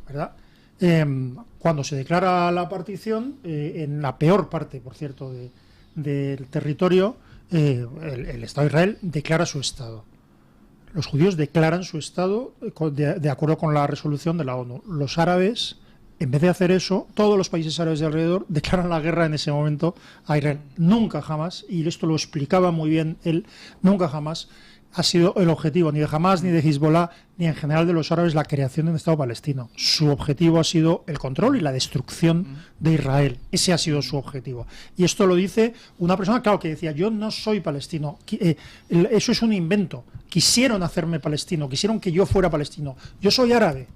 ¿verdad? Cuando se declara la partición, en la peor parte, por cierto, del territorio, el Estado de Israel declara su Estado. Los judíos declaran su Estado de acuerdo con la resolución de la ONU. Los árabes En vez de hacer eso, todos los países árabes de alrededor declaran la guerra en ese momento a Israel. Nunca jamás, y esto lo explicaba muy bien él, nunca jamás ha sido el objetivo ni de Hamas, ni de Hezbollah, ni en general de los árabes la creación de un Estado palestino. Su objetivo ha sido el control y la destrucción de Israel. Ese ha sido su objetivo. Y esto lo dice una persona, claro, que decía, yo no soy palestino. Eso es un invento. Quisieron hacerme palestino, quisieron que yo fuera palestino. Yo soy árabe.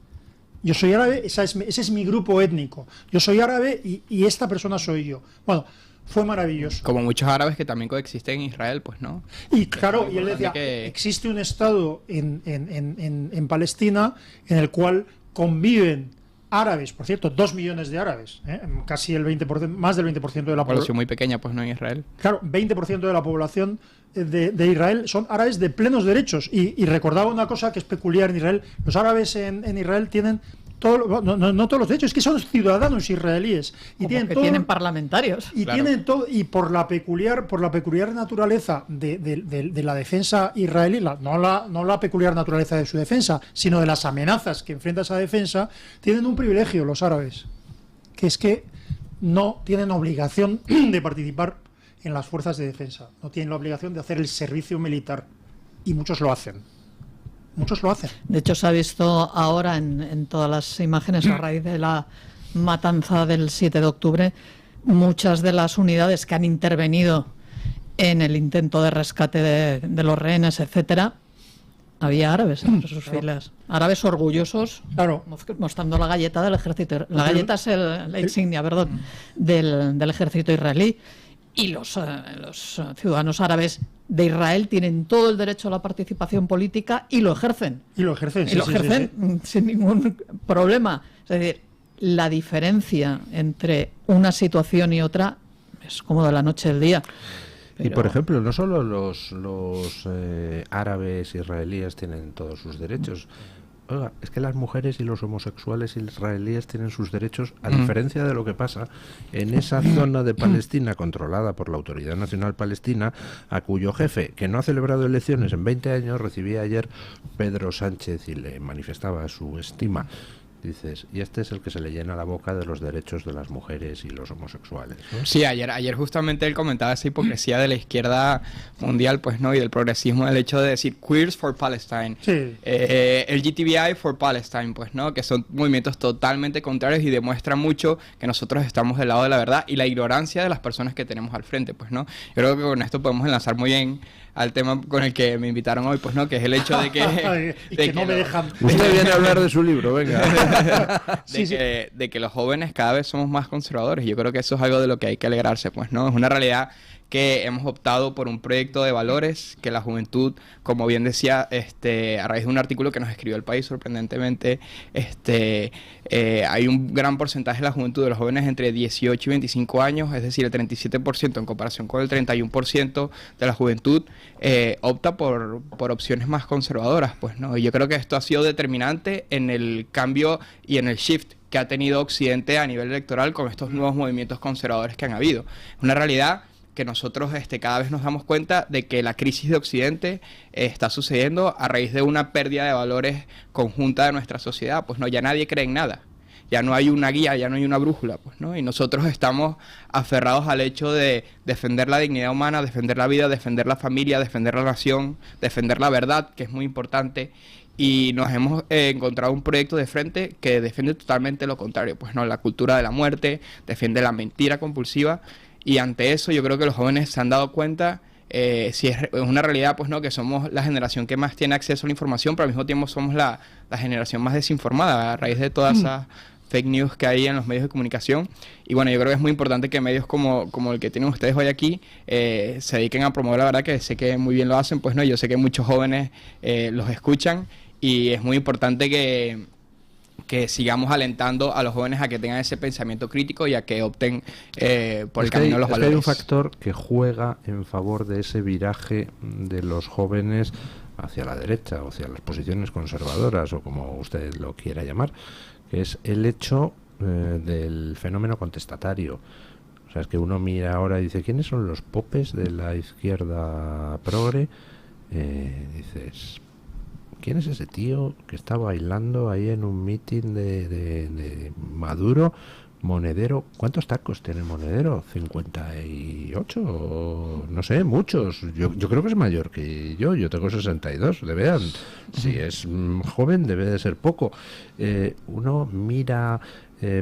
Yo soy árabe, ese es mi grupo étnico. Yo soy árabe y esta persona soy yo. Bueno, fue maravilloso. Como muchos árabes que también coexisten en Israel, pues no. Y claro, y él decía, existe un Estado en Palestina en el cual conviven árabes, por cierto, 2 millones de árabes, casi el 20%, más del 20% de la población muy pequeña, pues no, en Israel. Claro, 20% de la población de Israel son árabes de plenos derechos. Y recordaba una cosa que es peculiar en Israel: los árabes en Israel tienen no todos los derechos, es que son ciudadanos israelíes y tienen parlamentarios y claro, tienen todo, y por la peculiar naturaleza de la defensa israelí, no la peculiar naturaleza de su defensa, sino de las amenazas que enfrenta esa defensa, tienen un privilegio los árabes, que es que no tienen obligación de participar en las fuerzas de defensa, no tienen la obligación de hacer el servicio militar, y muchos lo hacen. Muchos lo hacen. De hecho, se ha visto ahora en todas las imágenes a raíz de la matanza del 7 de octubre, muchas de las unidades que han intervenido en el intento de rescate de los rehenes, etcétera, había árabes entre sus filas. Árabes orgullosos, claro, mostrando la galleta del ejército. La galleta es la insignia, perdón, del ejército israelí. Y los ciudadanos árabes de Israel tienen todo el derecho a la participación política y lo ejercen. Y lo ejercen, sí, sin ningún problema. Es decir, la diferencia entre una situación y otra es como de la noche al día. Pero... Y por ejemplo, no solo los árabes israelíes tienen todos sus derechos. Oiga, es que las mujeres y los homosexuales israelíes tienen sus derechos, a diferencia de lo que pasa en esa zona de Palestina controlada por la Autoridad Nacional Palestina, a cuyo jefe, que no ha celebrado elecciones en 20 años, recibía ayer Pedro Sánchez y le manifestaba su estima. Dices, y este es el que se le llena la boca de los derechos de las mujeres y los homosexuales, ¿no? Sí, ayer justamente él comentaba esa hipocresía de la izquierda mundial, pues no, y del progresismo, del hecho de decir Queers for Palestine, sí. LGTBI for Palestine, pues no, que son movimientos totalmente contrarios y demuestran mucho que nosotros estamos del lado de la verdad y la ignorancia de las personas que tenemos al frente, pues no. Yo creo que con esto podemos enlazar muy bien al tema con el que me invitaron hoy, pues no, que es el hecho de que... que no me dejan... Usted viene a hablar de su libro, venga. de que los jóvenes cada vez somos más conservadores. Yo creo que eso es algo de lo que hay que alegrarse, pues no, es una realidad que hemos optado por un proyecto de valores que la juventud, como bien decía, a raíz de un artículo que nos escribió El País, sorprendentemente, hay un gran porcentaje de la juventud, de los jóvenes entre 18 y 25 años, es decir, el 37% en comparación con el 31% de la juventud, opta por opciones más conservadoras, pues no. Y yo creo que esto ha sido determinante en el cambio y en el shift que ha tenido Occidente a nivel electoral con estos nuevos movimientos conservadores que han habido. Una realidad que nosotros cada vez nos damos cuenta de que la crisis de Occidente está sucediendo a raíz de una pérdida de valores conjunta de nuestra sociedad. Pues no, ya nadie cree en nada, ya no hay una guía, ya no hay una brújula, pues no, y nosotros estamos aferrados al hecho de defender la dignidad humana, defender la vida, defender la familia, defender la nación, defender la verdad, que es muy importante. Y nos hemos encontrado un proyecto de frente que defiende totalmente lo contrario, pues no, la cultura de la muerte, defiende la mentira compulsiva. Y ante eso yo creo que los jóvenes se han dado cuenta, si es una realidad, pues no, que somos la generación que más tiene acceso a la información, pero al mismo tiempo somos la generación más desinformada a raíz de todas esas fake news que hay en los medios de comunicación. Y bueno, yo creo que es muy importante que medios como el que tienen ustedes hoy aquí se dediquen a promover la verdad, que sé que muy bien lo hacen, pues no, yo sé que muchos jóvenes los escuchan y es muy importante que sigamos alentando a los jóvenes a que tengan ese pensamiento crítico y a que opten por el camino de los valores. Hay un factor que juega en favor de ese viraje de los jóvenes hacia la derecha o hacia las posiciones conservadoras o como usted lo quiera llamar, que es el hecho del fenómeno contestatario. O sea, es que uno mira ahora y dice, ¿quiénes son los popes de la izquierda progre? Dices... ¿quién es ese tío que está bailando ahí en un mitin de Maduro? Monedero, ¿cuántos tacos tiene Monedero? ¿58? O no sé, muchos. Yo creo que es mayor que yo tengo 62, vean. Si es joven debe de ser poco. Uno mira,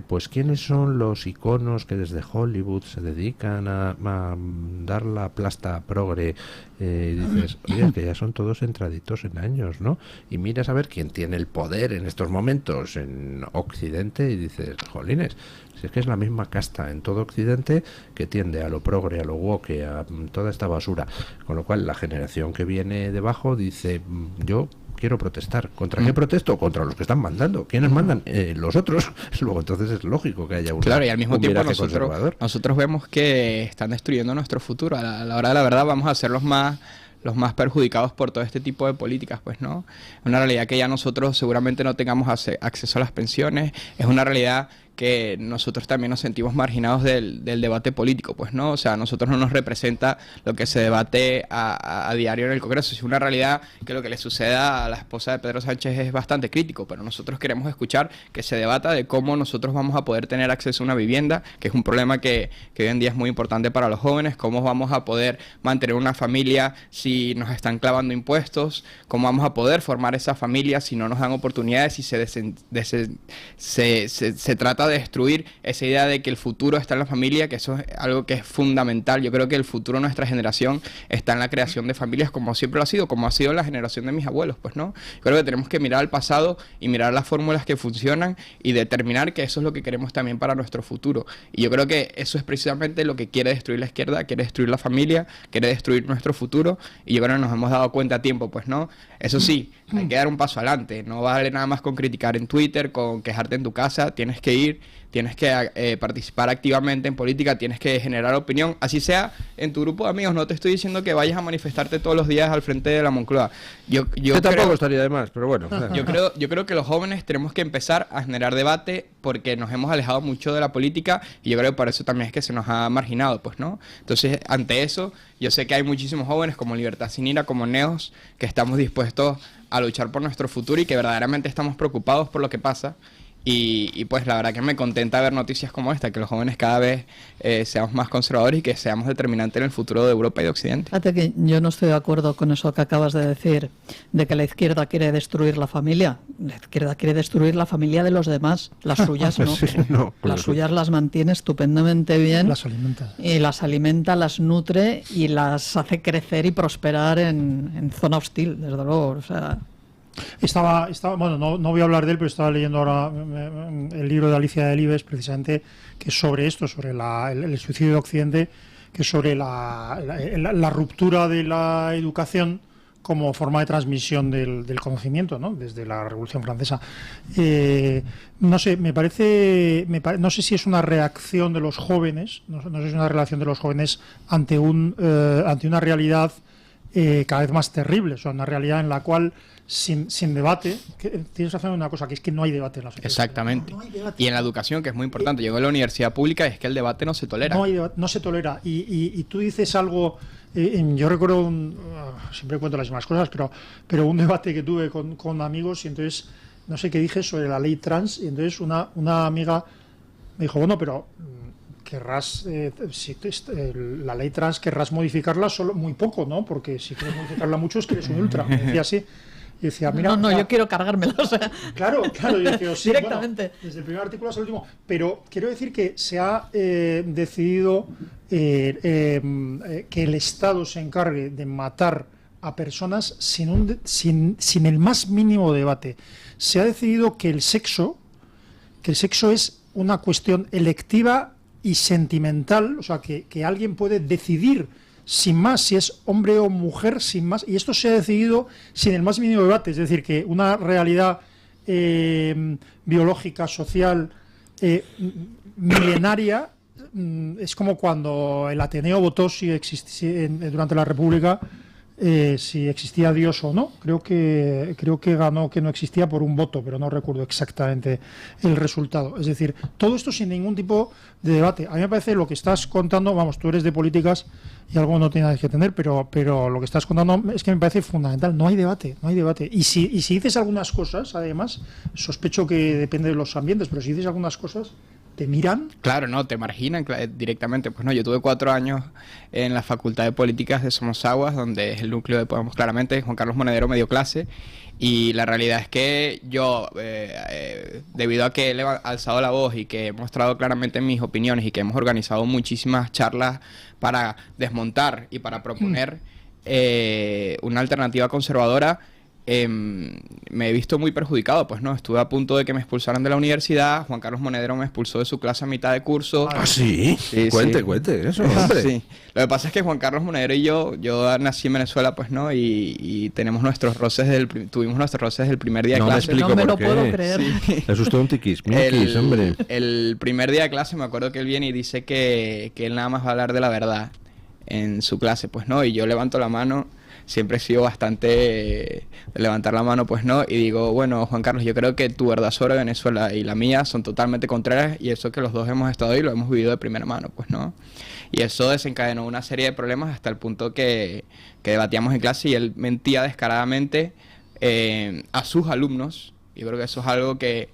pues quiénes son los iconos que desde Hollywood se dedican a dar la plasta progre, y dices, oye, que ya son todos entraditos en años, ¿no? Y miras a ver quién tiene el poder en estos momentos en Occidente y dices, jolines, si es que es la misma casta en todo Occidente que tiende a lo progre, a lo woke, a toda esta basura. Con lo cual la generación que viene debajo dice, yo quiero protestar. ¿Contra qué protesto? Contra los que están mandando. ¿Quiénes mandan? Los otros. Luego entonces es lógico que haya claro, y al mismo tiempo nosotros vemos que están destruyendo nuestro futuro. A la hora de la verdad vamos a ser los más perjudicados por todo este tipo de políticas, pues, ¿no? Es una realidad que ya nosotros seguramente no tengamos acceso a las pensiones, es una realidad que nosotros también nos sentimos marginados del debate político, pues, ¿no? O sea, a nosotros no nos representa lo que se debate a diario en el Congreso. Es una realidad que lo que le suceda a la esposa de Pedro Sánchez es bastante crítico, pero nosotros queremos escuchar que se debata de cómo nosotros vamos a poder tener acceso a una vivienda, que es un problema que hoy en día es muy importante para los jóvenes, cómo vamos a poder mantener una familia si nos están clavando impuestos, cómo vamos a poder formar esa familia si no nos dan oportunidades, si se trata de destruir esa idea de que el futuro está en la familia, que eso es algo que es fundamental. Yo creo que el futuro de nuestra generación está en la creación de familias, como siempre lo ha sido, como ha sido la generación de mis abuelos, pues, ¿no? Yo creo que tenemos que mirar al pasado y mirar las fórmulas que funcionan y determinar que eso es lo que queremos también para nuestro futuro. Y yo creo que eso es precisamente lo que quiere destruir la izquierda, quiere destruir la familia, quiere destruir nuestro futuro, y yo creo que nos hemos dado cuenta a tiempo, pues, ¿no? Eso sí, hay que dar un paso adelante, no vale nada más con criticar en Twitter, con quejarte en tu casa, tienes que ir, tienes que participar activamente en política, tienes que generar opinión, así sea en tu grupo de amigos. No te estoy diciendo que vayas a manifestarte todos los días al frente de la Moncloa. Yo tampoco estaría de más, pero bueno. Yo creo que los jóvenes tenemos que empezar a generar debate porque nos hemos alejado mucho de la política y yo creo que por eso también es que se nos ha marginado, pues, ¿no? Entonces, ante eso, yo sé que hay muchísimos jóvenes como Libertad Sin Ira, como Neos, que estamos dispuestos a luchar por nuestro futuro y que verdaderamente estamos preocupados por lo que pasa. Y pues la verdad que me contenta ver noticias como esta, que los jóvenes cada vez seamos más conservadores y que seamos determinantes en el futuro de Europa y de Occidente. Fíjate que yo no estoy de acuerdo con eso que acabas de decir, de que la izquierda quiere destruir la familia. La izquierda quiere destruir la familia de los demás, las suyas no. Sí, no, las suyas las mantiene estupendamente bien. Las alimenta. Y las alimenta, las nutre y las hace crecer y prosperar en zona hostil, desde luego. O sea... Bueno, no voy a hablar de él, pero estaba leyendo ahora el libro de Alicia Delibes, precisamente, que es sobre esto, sobre el suicidio de Occidente, que es sobre la ruptura de la educación como forma de transmisión del conocimiento, ¿no? Desde la Revolución Francesa. No sé, no sé si es una reacción de los jóvenes, no sé si es una relación de los jóvenes ante una realidad cada vez más terrible, o sea, una realidad en la cual sin debate, tienes razón en una cosa, que es que no hay debate en la sociedad. Exactamente. No hay debate. Y en la educación, que es muy importante. Llegó a la universidad pública y es que el debate no se tolera. No se tolera. Y tú dices algo, yo recuerdo, siempre cuento las mismas cosas, pero un debate que tuve con amigos, y entonces, no sé qué dije sobre la ley trans, y entonces una amiga me dijo, bueno, pero querrás, la ley trans querrás modificarla solo muy poco, ¿no? Porque si quieres modificarla mucho es que eres un ultra. Me decía así. Y decía, mira, yo quiero cargármela, o sea. Claro, yo decía, sí, directamente. Bueno, desde el primer artículo hasta el último. Pero quiero decir que se ha decidido que el Estado se encargue de matar a personas sin el más mínimo debate. Se ha decidido que el sexo es una cuestión electiva y sentimental, o sea, que alguien puede decidir sin más si es hombre o mujer, sin más, y esto se ha decidido sin el más mínimo debate, es decir, que una realidad biológica, social, milenaria, es como cuando el Ateneo votó si durante la República si existía Dios o no. Creo que ganó que no existía por un voto, pero no recuerdo exactamente el resultado. Es decir, todo esto sin ningún tipo de debate. A mí me parece lo que estás contando, vamos, tú eres de políticas y algo no tiene nada que entender, pero lo que estás contando es que me parece fundamental. No hay debate, no hay debate. Y si dices algunas cosas, además, sospecho que depende de los ambientes, pero si dices algunas cosas, ¿te miran? Claro, no, te marginan directamente. Pues no, yo tuve 4 años en la Facultad de Políticas de Somosaguas, donde es el núcleo de Podemos claramente. Juan Carlos Monedero me dio clase y la realidad es que yo, debido a que he alzado la voz y que he mostrado claramente mis opiniones y que hemos organizado muchísimas charlas para desmontar y para proponer una alternativa conservadora, me he visto muy perjudicado, pues no, estuve a punto de que me expulsaran de la universidad. Juan Carlos Monedero me expulsó de su clase a mitad de curso. ¿Ah, sí? Sí, Cuente eso, hombre. Sí. Lo que pasa es que Juan Carlos Monedero y yo nací en Venezuela, pues no, y tenemos nuestros roces tuvimos nuestros roces desde el primer día de No me clase. explico No me por lo qué. puedo creer. Es usted un tiquismiquis, hombre. El primer día de clase me acuerdo que él viene y dice que él nada más va a hablar de la verdad en su clase, pues no, y yo levanto la mano. Siempre he sido bastante de levantar la mano, pues no, y digo, bueno, Juan Carlos, yo creo que tu verdad sobre Venezuela y la mía son totalmente contrarias, y eso que los dos hemos estado ahí lo hemos vivido de primera mano, pues no. Y eso desencadenó una serie de problemas hasta el punto que debatíamos en clase y él mentía descaradamente a sus alumnos. Yo creo que eso es algo que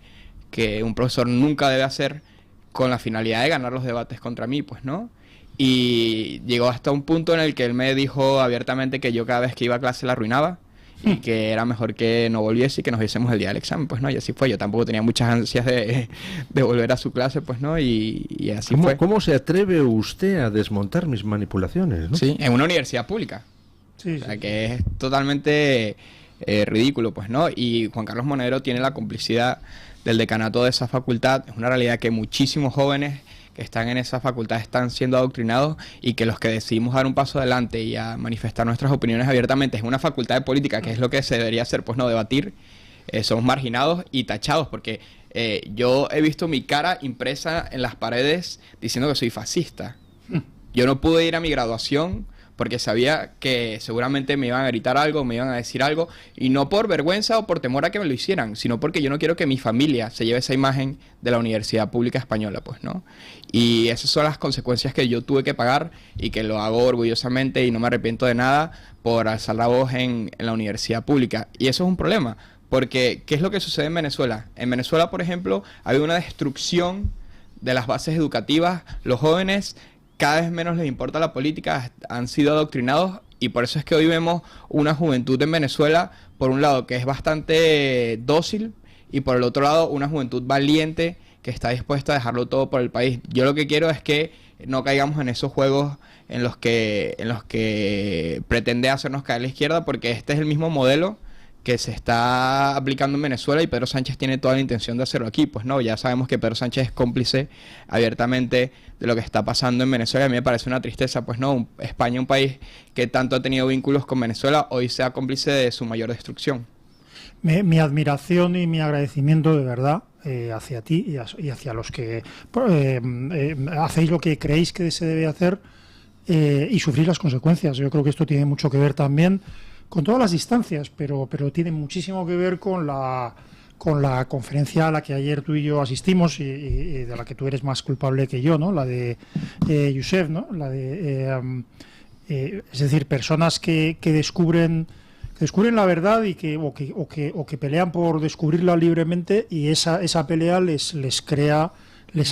un profesor nunca debe hacer con la finalidad de ganar los debates contra mí, pues no. Y llegó hasta un punto en el que él me dijo abiertamente que yo cada vez que iba a clase la arruinaba y que era mejor que no volviese y que nos viésemos el día del examen, pues no, y así fue. Yo tampoco tenía muchas ansias de volver a su clase, pues no, y así fue. ¿Cómo se atreve usted a desmontar mis manipulaciones, no? Sí, en una universidad pública. Sí, O sea, que es totalmente ridículo, pues no, y Juan Carlos Monedero tiene la complicidad del decanato de esa facultad. Es una realidad que muchísimos jóvenes que están en esa facultad están siendo adoctrinados y que los que decidimos dar un paso adelante y a manifestar nuestras opiniones abiertamente en una facultad de política, que es lo que se debería hacer, pues no debatir, somos marginados y tachados, porque yo he visto mi cara impresa en las paredes diciendo que soy fascista. Yo no pude ir a mi graduación porque sabía que seguramente me iban a gritar algo, me iban a decir algo, y no por vergüenza o por temor a que me lo hicieran, sino porque yo no quiero que mi familia se lleve esa imagen de la Universidad Pública Española, pues, ¿no? Y esas son las consecuencias que yo tuve que pagar y que lo hago orgullosamente y no me arrepiento de nada por alzar la voz en la universidad pública. Y eso es un problema, porque ¿qué es lo que sucede en Venezuela? En Venezuela, por ejemplo, hay una destrucción de las bases educativas. Los jóvenes cada vez menos les importa la política, han sido adoctrinados, y por eso es que hoy vemos una juventud en Venezuela, por un lado, que es bastante dócil, y por el otro lado, una juventud valiente que está dispuesta a dejarlo todo por el país. Yo lo que quiero es que no caigamos en esos juegos en los que pretende hacernos caer la izquierda, porque este es el mismo modelo que se está aplicando en Venezuela y Pedro Sánchez tiene toda la intención de hacerlo aquí. Pues no, ya sabemos que Pedro Sánchez es cómplice abiertamente de lo que está pasando en Venezuela. A mí me parece una tristeza, pues no, España, un país que tanto ha tenido vínculos con Venezuela, hoy sea cómplice de su mayor destrucción. Mi admiración y mi agradecimiento de verdad hacia ti y hacia los que hacéis lo que creéis que se debe hacer y sufrir las consecuencias. Yo creo que esto tiene mucho que ver también con todas las distancias, pero tiene muchísimo que ver con la conferencia a la que ayer tú y yo asistimos y de la que tú eres más culpable que yo, ¿no? La de Youssef, ¿no? La de es decir, personas que descubren la verdad y que pelean por descubrirla libremente, y esa pelea les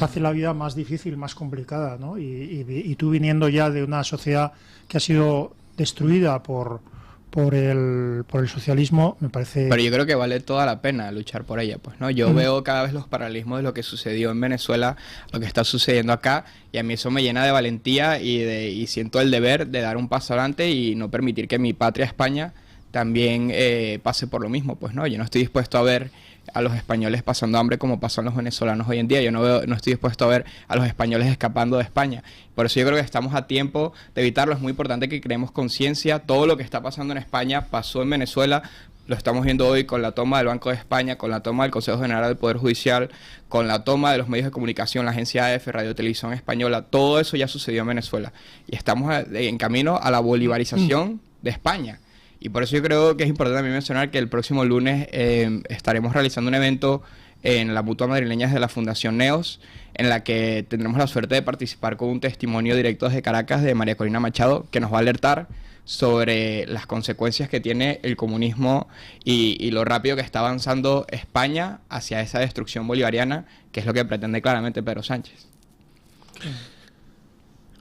hace la vida más difícil, más complicada, ¿no? Y tú, viniendo ya de una sociedad que ha sido destruida por el socialismo, me parece... Pero yo creo que vale toda la pena luchar por ella, pues, ¿no? Yo veo cada vez los paralelismos de lo que sucedió en Venezuela, lo que está sucediendo acá, y a mí eso me llena de valentía y siento el deber de dar un paso adelante y no permitir que mi patria España también pase por lo mismo, pues, ¿no? Yo no estoy dispuesto a ver a los españoles pasando hambre como pasan los venezolanos hoy en día. Yo no estoy dispuesto a ver a los españoles escapando de España. Por eso yo creo que estamos a tiempo de evitarlo. Es muy importante que creemos conciencia. Todo lo que está pasando en España pasó en Venezuela. Lo estamos viendo hoy con la toma del Banco de España, con la toma del Consejo General del Poder Judicial, con la toma de los medios de comunicación, la agencia AF, Radio Televisión Española. Todo eso ya sucedió en Venezuela. Y estamos en camino a la bolivarización de España. Y por eso yo creo que es importante también mencionar que el próximo lunes estaremos realizando un evento en la Mutua Madrileña de la Fundación NEOS, en la que tendremos la suerte de participar con un testimonio directo desde Caracas de María Corina Machado, que nos va a alertar sobre las consecuencias que tiene el comunismo y lo rápido que está avanzando España hacia esa destrucción bolivariana, que es lo que pretende claramente Pedro Sánchez.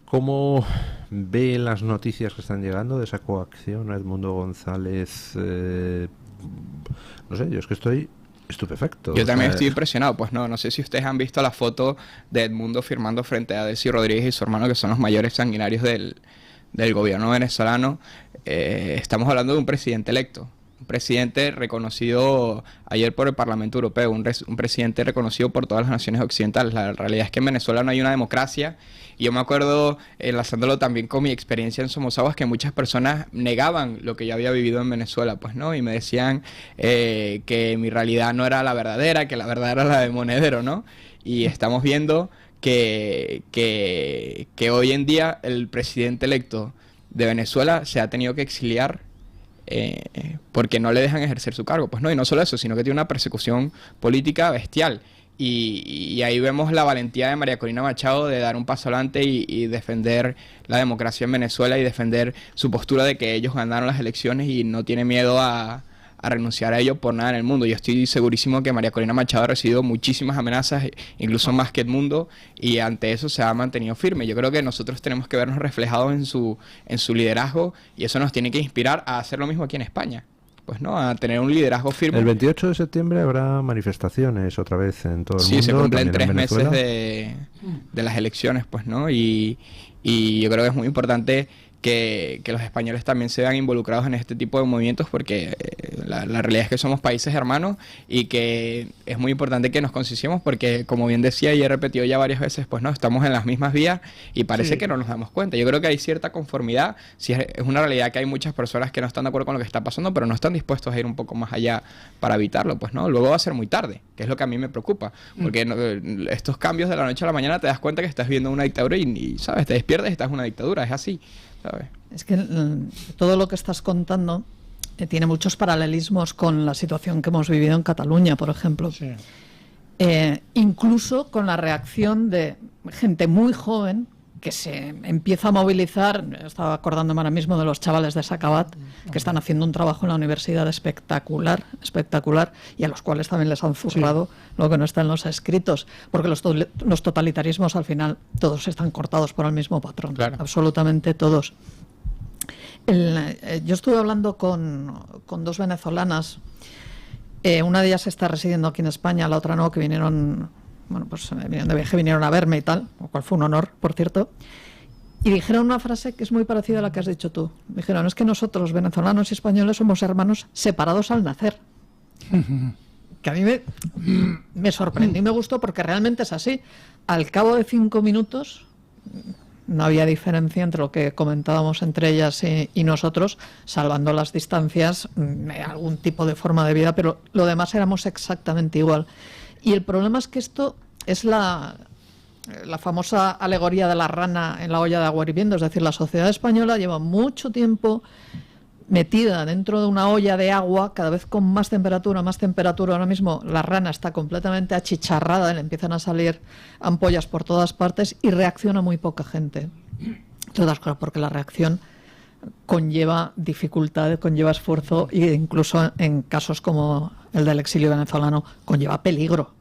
¿Cómo ve las noticias que están llegando de esa coacción a Edmundo González? No sé, yo es que estoy estupefacto. Yo también estoy impresionado. Pues no sé si ustedes han visto la foto de Edmundo firmando frente a Desi Rodríguez y su hermano, que son los mayores sanguinarios del gobierno venezolano. Estamos hablando de un presidente electo, un presidente reconocido ayer por el Parlamento Europeo, un presidente reconocido por todas las naciones occidentales. La realidad es que en Venezuela no hay una democracia, y yo me acuerdo, enlazándolo también con mi experiencia en Somosaguas, que muchas personas negaban lo que yo había vivido en Venezuela, pues no, y me decían que mi realidad no era la verdadera, que la verdad era la de Monedero, ¿no? Y estamos viendo que hoy en día el presidente electo de Venezuela se ha tenido que exiliar porque no le dejan ejercer su cargo. Pues no, y no solo eso, sino que tiene una persecución política bestial. Y ahí vemos la valentía de María Corina Machado de dar un paso adelante y defender la democracia en Venezuela y defender su postura de que ellos ganaron las elecciones y no tiene miedo a renunciar a ello por nada en el mundo. Yo estoy segurísimo que María Corina Machado ha recibido muchísimas amenazas, incluso más que Edmundo, y ante eso se ha mantenido firme. Yo creo que nosotros tenemos que vernos reflejados en su liderazgo, y eso nos tiene que inspirar a hacer lo mismo aquí en España. Pues no, a tener un liderazgo firme. El 28 de septiembre habrá manifestaciones otra vez en todo el mundo. Sí, se cumplen 3 meses de las elecciones, pues no, y yo creo que es muy importante que los españoles también se vean involucrados en este tipo de movimientos, porque la realidad es que somos países hermanos y que es muy importante que nos concienciemos, porque como bien decía y he repetido ya varias veces, pues no, estamos en las mismas vías y parece que no nos damos cuenta. Yo creo que hay cierta conformidad, sí, es una realidad que hay muchas personas que no están de acuerdo con lo que está pasando, pero no están dispuestos a ir un poco más allá para evitarlo, pues no, luego va a ser muy tarde, que es lo que a mí me preocupa, porque estos cambios de la noche a la mañana te das cuenta que estás viviendo una dictadura y sabes, te despiertas y estás en una dictadura, es así, ¿sabes? Es que todo lo que estás contando tiene muchos paralelismos con la situación que hemos vivido en Cataluña, por ejemplo. Sí. Incluso con la reacción de gente muy joven que se empieza a movilizar. Estaba acordándome ahora mismo de los chavales de Sacabat, que están haciendo un trabajo en la universidad espectacular, y a los cuales también les han zurrado lo que no está en los escritos, porque los totalitarismos al final todos están cortados por el mismo patrón, claro. Absolutamente todos. Yo estuve hablando con 2 venezolanas, una de ellas está residiendo aquí en España, la otra no, que vinieron de viaje, vinieron a verme y tal, lo cual fue un honor, por cierto, y dijeron una frase que es muy parecida a la que has dicho tú. Dijeron, es que nosotros, venezolanos y españoles, somos hermanos separados al nacer. Que a mí me sorprendió y me gustó, porque realmente es así. Al cabo de 5 minutos no había diferencia entre lo que comentábamos entre ellas y nosotros, salvando las distancias, algún tipo de forma de vida, pero lo demás éramos exactamente igual. Y el problema es que esto es la famosa alegoría de la rana en la olla de agua hirviendo. Es decir, la sociedad española lleva mucho tiempo metida dentro de una olla de agua, cada vez con más temperatura. Ahora mismo la rana está completamente achicharrada, le empiezan a salir ampollas por todas partes y reacciona muy poca gente. Todas cosas, porque la reacción conlleva dificultad, conlleva esfuerzo, e incluso en casos como el del exilio venezolano conlleva peligro.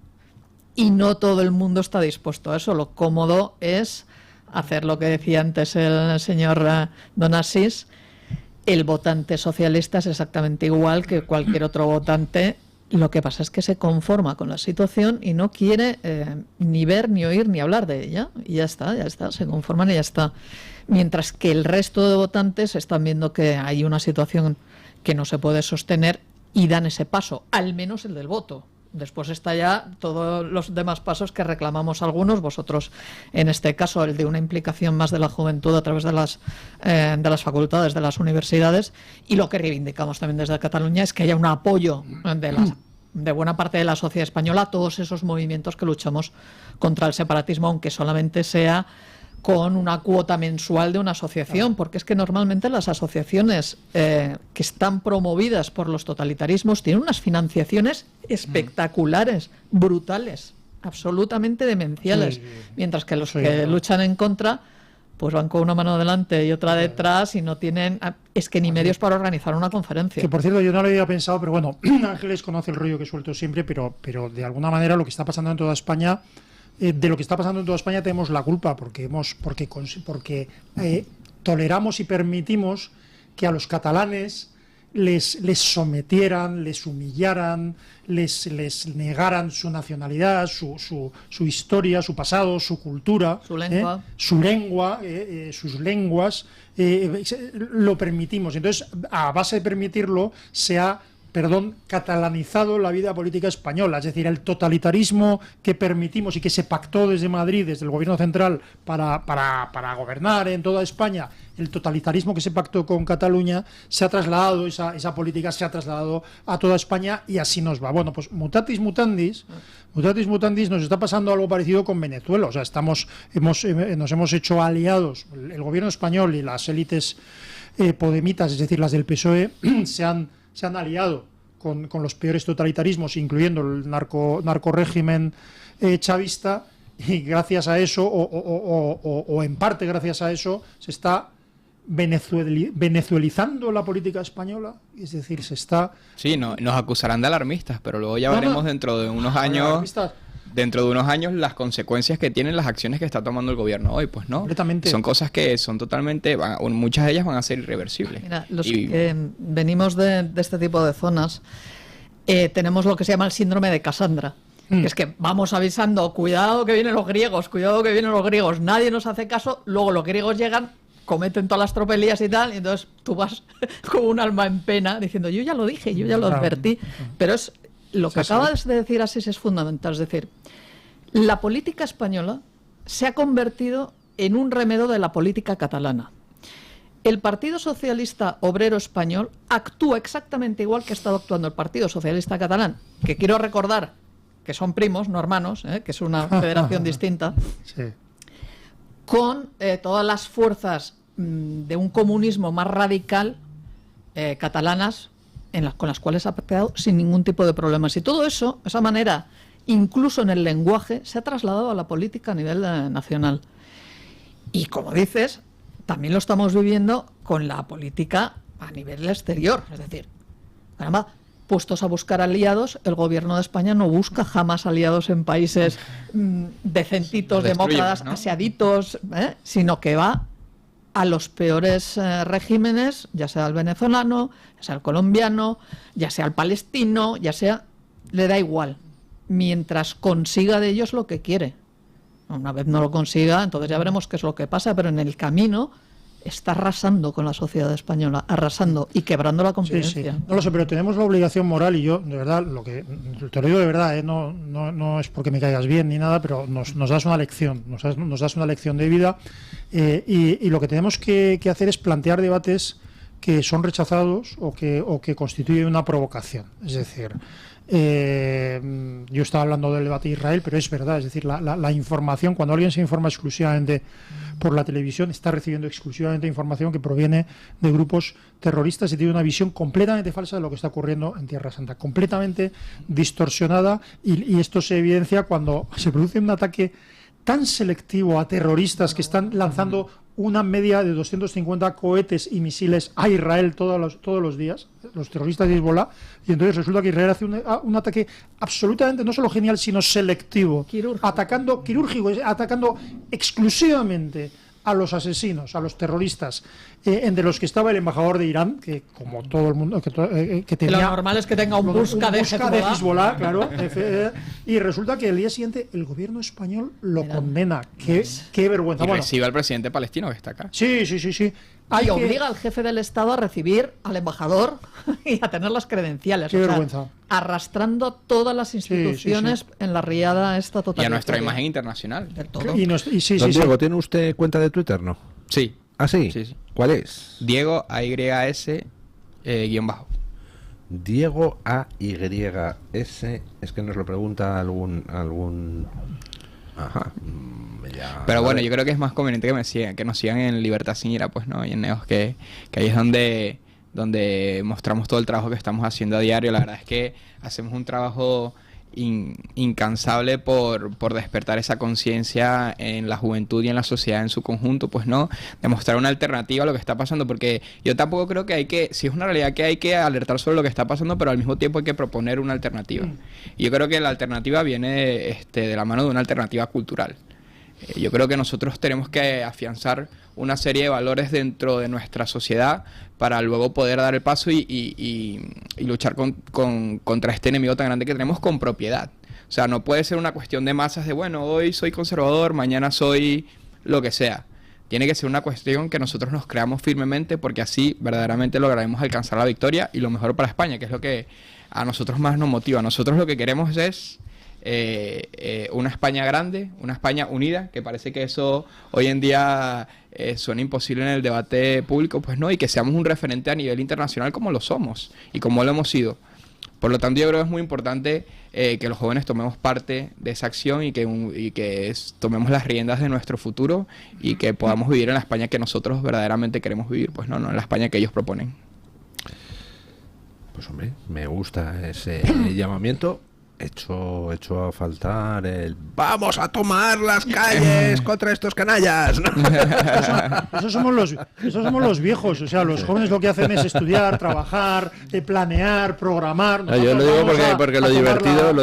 Y no todo el mundo está dispuesto a eso. Lo cómodo es hacer lo que decía antes el señor Don Asís. El votante socialista es exactamente igual que cualquier otro votante. Lo que pasa es que se conforma con la situación y no quiere ni ver, ni oír, ni hablar de ella. Y ya está, se conforman y ya está. Mientras que el resto de votantes están viendo que hay una situación que no se puede sostener y dan ese paso, al menos el del voto. Después está ya todos los demás pasos que reclamamos algunos, vosotros en este caso el de una implicación más de la juventud a través de las facultades, de las universidades, y lo que reivindicamos también desde Cataluña es que haya un apoyo de buena parte de la sociedad española a todos esos movimientos que luchamos contra el separatismo, aunque solamente sea con una cuota mensual de una asociación, porque es que normalmente las asociaciones que están promovidas por los totalitarismos tienen unas financiaciones espectaculares, brutales, absolutamente demenciales, mientras que los que luchan en contra pues van con una mano delante y otra detrás y no tienen, es que ni medios para organizar una conferencia. Que por cierto, yo no lo había pensado, pero bueno, Ángeles conoce el rollo que suelto siempre, pero de alguna manera lo que está pasando en toda España, de lo que está pasando en toda España tenemos la culpa, porque toleramos y permitimos que a los catalanes les sometieran, les humillaran, les negaran su nacionalidad, su historia, su pasado, su cultura, sus lenguas, lo permitimos. Entonces, a base de permitirlo, se ha catalanizado la vida política española, es decir, el totalitarismo que permitimos y que se pactó desde Madrid, desde el gobierno central, para gobernar en toda España, el totalitarismo que se pactó con Cataluña, se ha trasladado, esa política se ha trasladado a toda España y así nos va. Bueno, pues mutatis mutandis, nos está pasando algo parecido con Venezuela, o sea, nos hemos hecho aliados, el gobierno español y las élites podemitas, es decir, las del PSOE, se han aliado con los peores totalitarismos, incluyendo el narcorrégimen chavista, y gracias a eso, o en parte gracias a eso, se está venezuelizando la política española, es decir, se está... Sí, nos acusarán de alarmistas, pero luego ya veremos dentro de unos años... Dentro de unos años las consecuencias que tienen las acciones que está tomando el gobierno hoy, pues no. Completamente. Son cosas que son totalmente, muchas de ellas van a ser irreversibles. Mira, los que venimos de este tipo de zonas, tenemos lo que se llama el síndrome de Casandra. Que es que vamos avisando, cuidado que vienen los griegos, nadie nos hace caso, luego los griegos llegan, cometen todas las tropelías y tal, y entonces tú vas como un alma en pena diciendo, yo ya lo dije, yo ya lo advertí, pero es... Lo que acabas de decir, Asís, es fundamental. Es decir, la política española se ha convertido en un remedo de la política catalana. El Partido Socialista Obrero Español actúa exactamente igual que ha estado actuando el Partido Socialista Catalán, que quiero recordar que son primos, no hermanos, que es una federación distinta, con todas las fuerzas de un comunismo más radical catalanas, con las cuales ha pactado sin ningún tipo de problemas. Y todo eso, esa manera, incluso en el lenguaje, se ha trasladado a la política a nivel nacional. Y como dices, también lo estamos viviendo con la política a nivel exterior. Es decir, caramba, puestos a buscar aliados, el gobierno de España no busca jamás aliados en países decentitos, demócratas, ¿no? Aseaditos, sino que va a los peores regímenes, ya sea el venezolano, ya sea el colombiano, ya sea el palestino, le da igual, mientras consiga de ellos lo que quiere. Una vez no lo consiga, entonces ya veremos qué es lo que pasa, pero en el camino está arrasando con la sociedad española, arrasando y quebrando la convivencia. Sí. No lo sé, pero tenemos la obligación moral, y yo, de verdad, te lo digo de verdad, no es porque me caigas bien ni nada, pero nos das una lección, nos das una lección de vida, y lo que tenemos que hacer es plantear debates que son rechazados o que constituyen una provocación. Es decir, yo estaba hablando del debate de Israel, pero es verdad, es decir, la información, cuando alguien se informa exclusivamente por la televisión, está recibiendo exclusivamente información que proviene de grupos terroristas y tiene una visión completamente falsa de lo que está ocurriendo en Tierra Santa, completamente distorsionada, y esto se evidencia cuando se produce un ataque tan selectivo a terroristas que están lanzando una media de 250 cohetes y misiles a Israel todos los días, los terroristas de Hezbollah, y entonces resulta que Israel hace un ataque absolutamente no solo genial, sino selectivo, atacando exclusivamente a los asesinos, a los terroristas, entre los que estaba el embajador de Irán, que como todo el mundo que tenía... Lo normal es que tenga un busca de Hezbollah, claro, y resulta que el día siguiente el gobierno español lo condena. Qué vergüenza. Y recibe al presidente palestino que está acá. Sí. Y obliga al jefe del Estado a recibir al embajador y a tener las credenciales. Qué vergüenza. Arrastrando todas las instituciones en la riada esta totalitaria. Y a nuestra imagen internacional. Del todo. Don Diego, ¿tiene usted cuenta de Twitter, no? Sí. ¿Ah, sí? Sí. ¿Cuál es? Diego AYS _. Diego AYS. Es que nos lo pregunta algún Ajá. Pero bueno, yo creo que es más conveniente que me sigan, que nos sigan en Libertad Sin Ira, pues, ¿no? Y en Neos, que ahí es donde mostramos todo el trabajo que estamos haciendo a diario. La verdad es que hacemos un trabajo incansable por despertar esa conciencia en la juventud y en la sociedad en su conjunto, pues no, demostrar una alternativa a lo que está pasando, porque yo tampoco creo que sí es una realidad que hay que alertar sobre lo que está pasando, pero al mismo tiempo hay que proponer una alternativa. Y yo creo que la alternativa viene de la mano de una alternativa cultural. Yo creo que nosotros tenemos que afianzar una serie de valores dentro de nuestra sociedad para luego poder dar el paso y luchar contra este enemigo tan grande que tenemos con propiedad. O sea, no puede ser una cuestión de masas de, bueno, hoy soy conservador, mañana soy lo que sea. Tiene que ser una cuestión que nosotros nos creamos firmemente, porque así verdaderamente lograremos alcanzar la victoria y lo mejor para España, que es lo que a nosotros más nos motiva. Nosotros lo que queremos es una España grande, una España unida, que parece que eso hoy en día suena imposible en el debate público, pues no, y que seamos un referente a nivel internacional como lo somos y como lo hemos sido. Por lo tanto, yo creo que es muy importante que los jóvenes tomemos parte de esa acción y que tomemos las riendas de nuestro futuro y que podamos vivir en la España que nosotros verdaderamente queremos vivir, pues no en la España que ellos proponen. Pues hombre, me gusta ese llamamiento. Hecho a faltar el ¡vamos a tomar las calles contra estos canallas! Esos somos los viejos, o sea, los jóvenes lo que hacen es estudiar, trabajar, planear, programar. Yo lo digo porque lo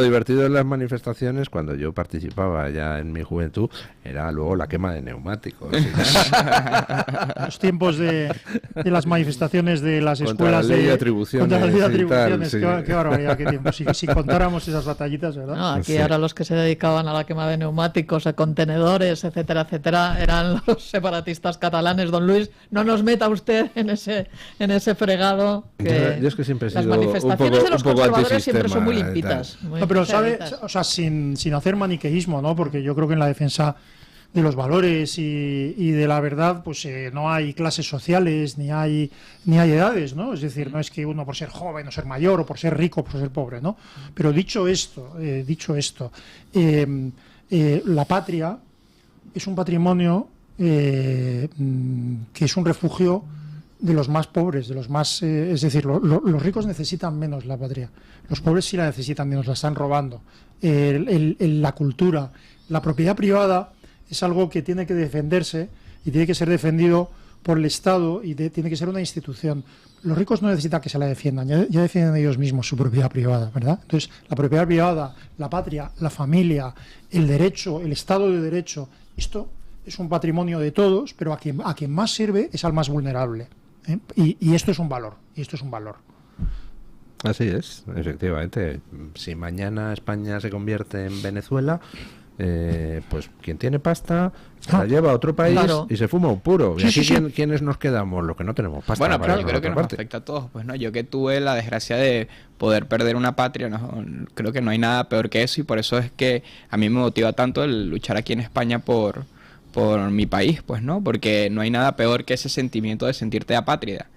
divertido de las manifestaciones, cuando yo participaba ya en mi juventud, era luego la quema de neumáticos. Los tiempos de las manifestaciones de las escuelas contra la ley de atribuciones. Contra la ley de atribuciones, Sí. Qué barbaridad, qué tiempo. Si contáramos esas batallitas, ¿verdad? No, aquí Sí. ahora los que se dedicaban a la quema de neumáticos, a contenedores, etcétera, etcétera, eran los separatistas catalanes. Don Luis, no nos meta usted en ese fregado. Que Yo es que siempre he las sido manifestaciones de los un poco conservadores siempre son muy antisistema, limpitas. Muy No, pero limpitas. o sea, sin hacer maniqueísmo, ¿no? Porque yo creo que en la defensa de los valores y de la verdad, pues no hay clases sociales ni hay edades, ¿no? Es decir, no es que uno por ser joven o ser mayor o por ser rico o por ser pobre, ¿no? Pero dicho esto, la patria es un patrimonio que es un refugio de los más pobres, de los más, es decir, los ricos necesitan menos la patria, los pobres sí la necesitan menos, la están robando. La cultura, la propiedad privada es algo que tiene que defenderse y tiene que ser defendido por el Estado y tiene que ser una institución. Los ricos no necesitan que se la defiendan, ya defienden ellos mismos su propiedad privada, ¿verdad? Entonces, la propiedad privada, la patria, la familia, el derecho, el Estado de Derecho, esto es un patrimonio de todos, pero a quien más sirve es al más vulnerable, ¿eh? Y esto es un valor, Así es, efectivamente. Si mañana España se convierte en Venezuela, pues quien tiene pasta la lleva a otro país, claro, y se fuma un puro. Sí, y aquí sí. ¿quiénes nos quedamos? Los que no tenemos pasta. Bueno, pero yo creo que nos parte. afecta a todos, pues no. Yo que tuve la desgracia de poder perder una patria, no, creo que no hay nada peor que eso, y por eso es que a mí me motiva tanto el luchar aquí en España por mi país, pues no, porque no hay nada peor que ese sentimiento de sentirte apátrida.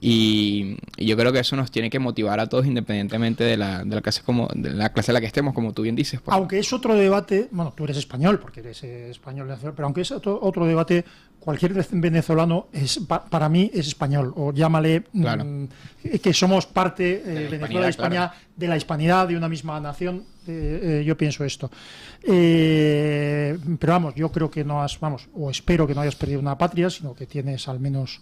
Y yo creo que eso nos tiene que motivar a todos, independientemente de la clase en la que estemos, como tú bien dices. Pues. Aunque es otro debate, bueno, tú eres español, porque eres español, pero aunque es otro debate, cualquier venezolano para mí es español, o llámale, claro, que somos parte, Venezuela y España, claro, de la hispanidad, de una misma nación. Yo pienso esto. Pero vamos, yo creo que o espero que no hayas perdido una patria, sino que tienes al menos...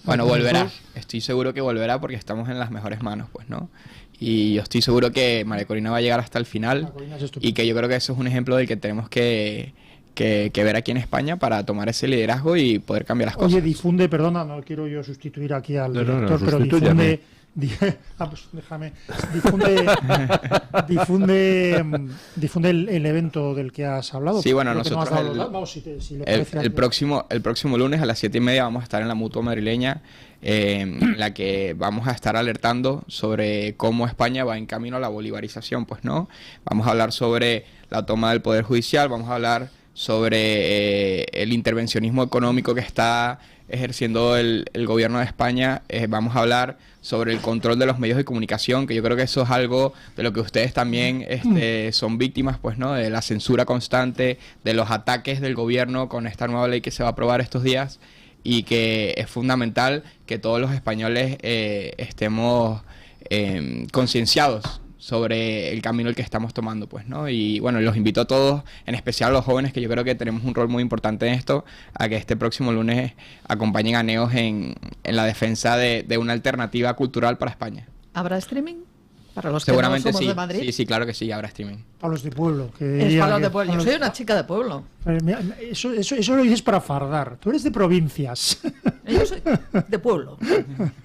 Bueno, volverá. Estoy seguro que volverá porque estamos en las mejores manos, pues, ¿no? Y yo estoy seguro que María Corina va a llegar hasta el final y que yo creo que eso es un ejemplo del que tenemos que ver aquí en España para tomar ese liderazgo y poder cambiar las cosas. Oye, difunde, perdona, no quiero yo sustituir aquí al director, pero difunde el evento del que has hablado. Sí, bueno, nosotros el próximo lunes a las 7:30 vamos a estar en la Mutua Madrileña, en la que vamos a estar alertando sobre cómo España va en camino a la bolivarización, pues no. Vamos a hablar sobre la toma del Poder Judicial, vamos a hablar sobre el intervencionismo económico que está ejerciendo el gobierno de España. Vamos a hablar sobre el control de los medios de comunicación, que yo creo que eso es algo de lo que ustedes también son víctimas, pues, ¿no? De la censura constante, de los ataques del gobierno con esta nueva ley que se va a aprobar estos días, y que es fundamental que todos los españoles estemos concienciados sobre el camino el que estamos tomando, pues, ¿no? Y bueno, los invito a todos, en especial a los jóvenes, que yo creo que tenemos un rol muy importante en esto, a que este próximo lunes acompañen a Neos en la defensa de una alternativa cultural para España. ¿Habrá streaming? Para los que Seguramente no somos sí. de Madrid. Sí, claro que sí, habrá streaming. Para los de pueblo. Es para los de pueblo. Yo soy una chica de pueblo. Eso lo dices para fardar. Tú eres de provincias. Yo soy de pueblo.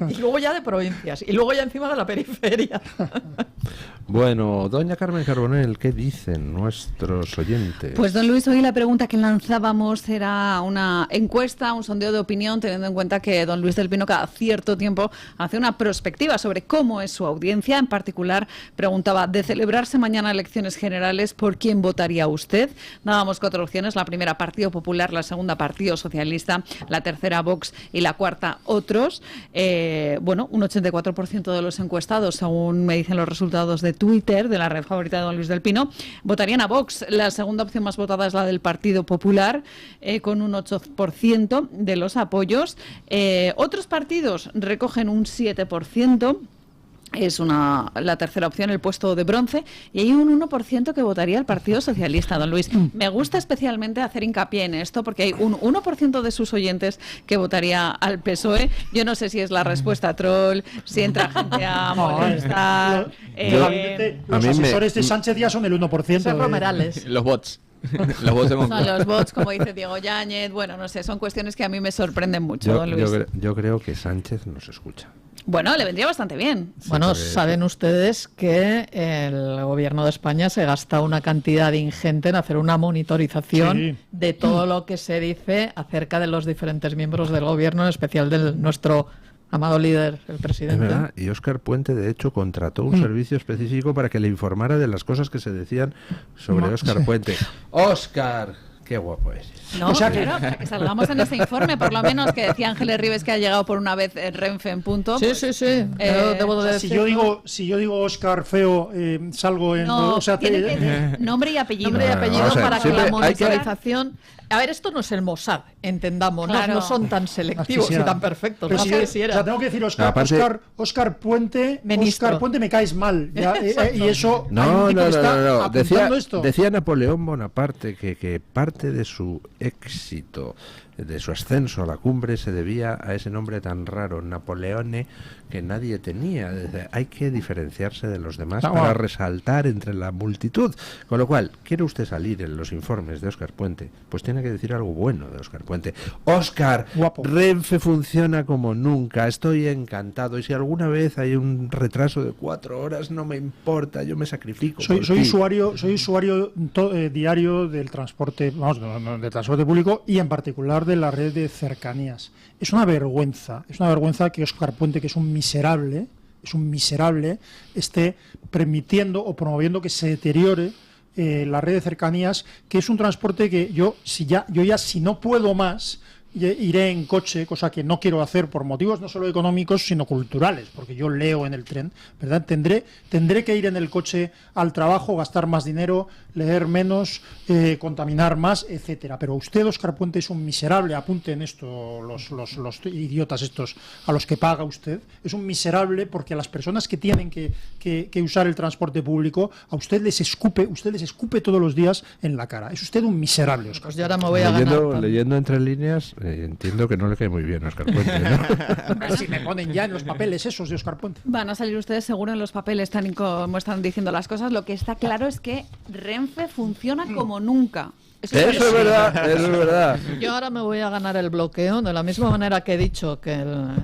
Y luego ya de provincias. Y luego ya encima de la periferia. Bueno, doña Carmen Carbonell, ¿qué dicen nuestros oyentes? Pues, don Luis, hoy la pregunta que lanzábamos era una encuesta, un sondeo de opinión, teniendo en cuenta que don Luis del Pino cada cierto tiempo hace una prospectiva sobre cómo es su audiencia. En particular, preguntaba, de celebrarse mañana elecciones generales, ¿por quién votaría usted? Dábamos 4 opciones: la primera, Partido Popular; la segunda, Partido Socialista; la tercera, Vox; y la cuarta, otros. Bueno, un 84% de los encuestados, según me dicen los resultados de Twitter, de la red favorita de don Luis del Pino, votarían a Vox. La segunda opción más votada es la del Partido Popular, con un 8% de los apoyos. Otros partidos recogen un 7%. Es la tercera opción, el puesto de bronce, y hay un 1% que votaría al Partido Socialista, don Luis. Me gusta especialmente hacer hincapié en esto porque hay un 1% de sus oyentes que votaría al PSOE. Yo no sé si es la respuesta troll, si entra gente a molestar. Los asesores de Sánchez ya son el 1%. Son Romerales. Los bots. Los bots de Son los bots, como dice Diego Yáñez. Bueno, no sé, son cuestiones que a mí me sorprenden mucho, don Luis. Yo creo que Sánchez nos escucha. Bueno, le vendría bastante bien. Sí, Bueno, porque... saben ustedes que el gobierno de España se gasta una cantidad ingente en hacer una monitorización de todo lo que se dice acerca de los diferentes miembros del gobierno, en especial de nuestro amado líder, el presidente. Es verdad, y Óscar Puente, de hecho, contrató un servicio específico para que le informara de las cosas que se decían sobre Óscar Puente. ¡Óscar! ¡Qué guapo eres! No, O sea claro, para que salgamos en ese informe, por lo menos, que decía Ángeles Ribes que ha llegado por una vez Renfe en punto. Sí, sí, sí. Yo debo de Si decirlo. yo digo Óscar feo, salgo en... No, o sea, tiene que decir nombre y apellido. Nombre y apellido vamos a ver, para que siempre la hay que- monitorización... A ver, esto no es el Mossad, entendamos, Claro. no son tan selectivos y tan perfectos. Pero Más si yo, quisiera. o sea, tengo que decir Aparte- Óscar Puente, Ministro. Óscar Puente me caes mal. Ya, y eso... hay un No, tipo no, que está no. apuntando esto. Decía Napoleón Bonaparte que parte de su éxito, de su ascenso a la cumbre, se debía a ese nombre tan raro, Napoleone, que nadie tenía. Dice, hay que diferenciarse de los demás para resaltar entre la multitud. Con lo cual, ¿quiere usted salir en los informes de Óscar Puente? Pues tiene que decir algo bueno de Óscar Puente. Óscar, Guapo. Renfe funciona como nunca, estoy encantado. Y si alguna vez hay un retraso de 4 horas, no me importa, yo me sacrifico. Soy por ti. usuario diario del transporte, del transporte público, y en particular de la red de cercanías. Es una vergüenza que Óscar Puente, que es un miserable, esté permitiendo o promoviendo que se deteriore la red de cercanías, que es un transporte que yo ya si no puedo más, iré en coche, cosa que no quiero hacer por motivos no solo económicos, sino culturales, porque yo leo en el tren, ¿verdad? Tendré que ir en el coche al trabajo, gastar más dinero, leer menos, contaminar más, etcétera. Pero usted, Óscar Puente, es un miserable, apunten esto los idiotas estos a los que paga usted, es un miserable porque a las personas que tienen que usar el transporte público, a usted les escupe todos los días en la cara. Es usted un miserable, Óscar. Pues yo ahora me voy a ganar. Leyendo entre líneas, entiendo que no le cae muy bien a Óscar Puente, ¿no? Si me ponen ya en los papeles esos de Óscar Puente. Van a salir ustedes seguro en los papeles, tal y como están diciendo las cosas. Lo que está claro es que Renfe funciona como nunca. Eso es verdad, eso es verdad. Yo ahora me voy a ganar el bloqueo, de la misma manera que he dicho que el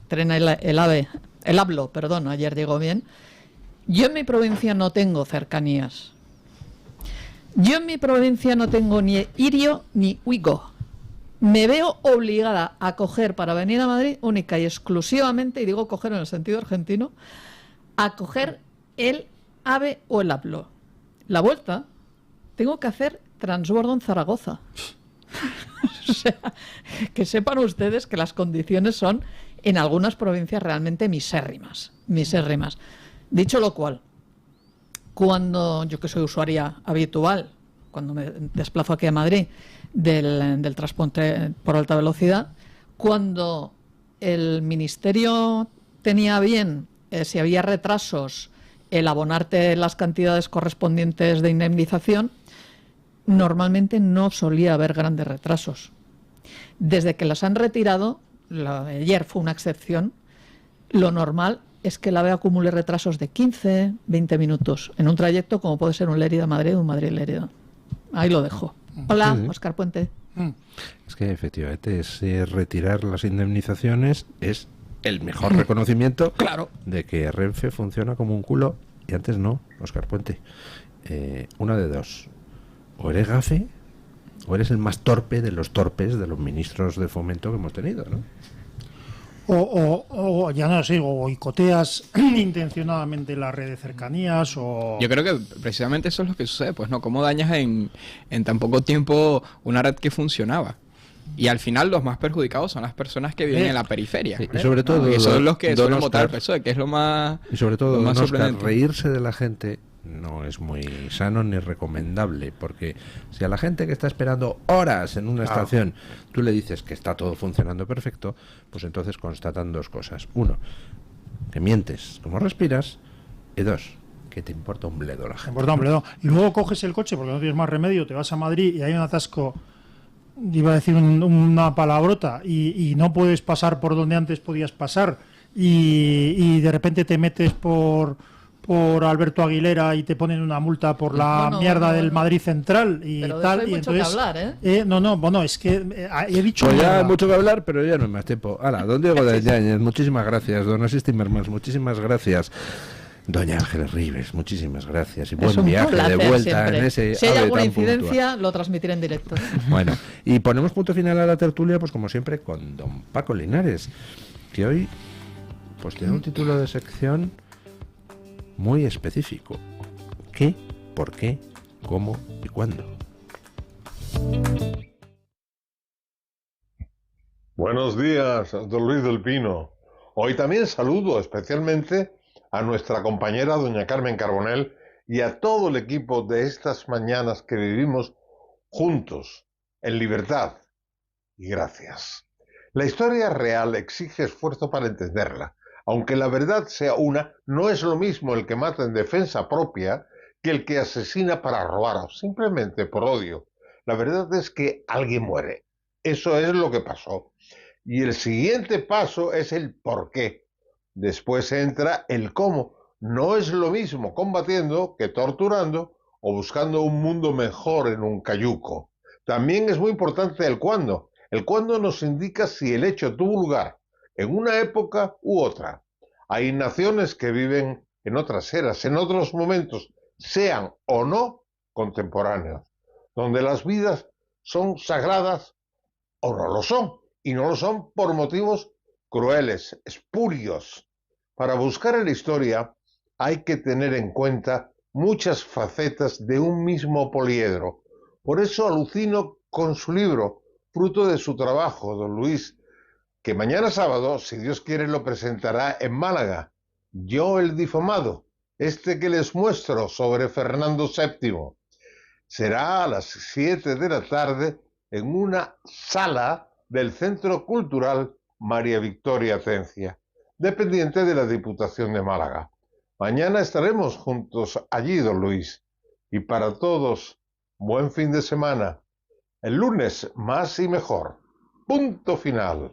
tren, el ABLO, perdón, ayer llegó bien. Yo en mi provincia no tengo cercanías. Yo en mi provincia no tengo ni Irio ni Uigo. Me veo obligada a coger para venir a Madrid única y exclusivamente, y digo coger en el sentido argentino, a coger el AVE o el ABLO. La vuelta tengo que hacer transbordo en Zaragoza. O sea, que sepan ustedes que las condiciones son en algunas provincias realmente misérrimas. Dicho lo cual, cuando yo, que soy usuaria habitual, cuando me desplazo aquí a Madrid del transporte por alta velocidad, cuando el Ministerio tenía bien, si había retrasos, el abonarte las cantidades correspondientes de indemnización, normalmente no solía haber grandes retrasos. Desde que los han retirado, ayer fue una excepción, lo normal es que la AVE acumule retrasos de 15, 20 minutos en un trayecto como puede ser un Lérida-Madrid o un Madrid-Lérida. Ahí lo dejo. Hola, Óscar Puente. Es que efectivamente retirar las indemnizaciones es el mejor reconocimiento de que Renfe funciona como un culo y antes no, Óscar Puente. Una de dos. O eres gafe o eres el más torpe de los torpes de los ministros de fomento que hemos tenido, ¿no? O ya no sé, o boicoteas intencionadamente la red de cercanías o... Yo creo que precisamente eso es lo que sucede, pues no, cómo dañas en tan poco tiempo una red que funcionaba. Y al final los más perjudicados son las personas que viven en la periferia. Sí, y sobre todo... Y son los que suelen votar Oscar, al PSOE, que es lo más... Y sobre todo, lo más Oscar, sorprendente. reírse de la gente no es muy sano ni recomendable, porque si a la gente que está esperando horas en una estación tú le dices que está todo funcionando perfecto, pues entonces constatan dos cosas. Uno, que mientes como respiras, y dos, que te importa un bledo la gente. Y luego coges el coche porque no tienes más remedio, te vas a Madrid y hay un atasco, iba a decir una palabrota, y no puedes pasar por donde antes podías pasar, y de repente te metes por Alberto Aguilera y te ponen una multa por la mierda del Madrid Central y pero tal. De eso hay y mucho entonces, que hablar, bueno, es que he dicho. Pues ya hay mucho que hablar, pero ya no hay más tiempo. Hala, don Diego de Yáñez, muchísimas gracias. Don Asís Timmermans, muchísimas gracias. Doña Ángeles Ribes, muchísimas gracias. Y buen viaje placer, de vuelta siempre. en ese Si hay AVE alguna tan incidencia, puntual. lo transmitiré en directo. Bueno, y ponemos punto final a la tertulia, pues como siempre, con don Paco Linares, que hoy pues tiene un título de sección muy específico. ¿Qué? ¿Por qué? ¿Cómo? ¿Y cuándo? Buenos días, don Luis del Pino. Hoy también saludo especialmente a nuestra compañera doña Carmen Carbonell y a todo el equipo de estas mañanas que vivimos juntos, en libertad. Y gracias. La historia real exige esfuerzo para entenderla. Aunque la verdad sea una, no es lo mismo el que mata en defensa propia que el que asesina para robar o simplemente por odio. La verdad es que alguien muere. Eso es lo que pasó. Y el siguiente paso es el por qué. Después entra el cómo. No es lo mismo combatiendo que torturando o buscando un mundo mejor en un cayuco. También es muy importante el cuándo. El cuándo nos indica si el hecho tuvo lugar en una época u otra. Hay naciones que viven en otras eras, en otros momentos, sean o no contemporáneos, donde las vidas son sagradas o no lo son, y no lo son por motivos crueles, espurios. Para buscar en la historia hay que tener en cuenta muchas facetas de un mismo poliedro. Por eso alucino con su libro, fruto de su trabajo, don Luis, que mañana sábado, si Dios quiere, lo presentará en Málaga. Yo el difamado, este que les muestro sobre Fernando VII. Será a las 7 de la tarde en una sala del Centro Cultural María Victoria Atencia, dependiente de la Diputación de Málaga. Mañana estaremos juntos allí, don Luis. Y para todos, buen fin de semana. El lunes, más y mejor. Punto final.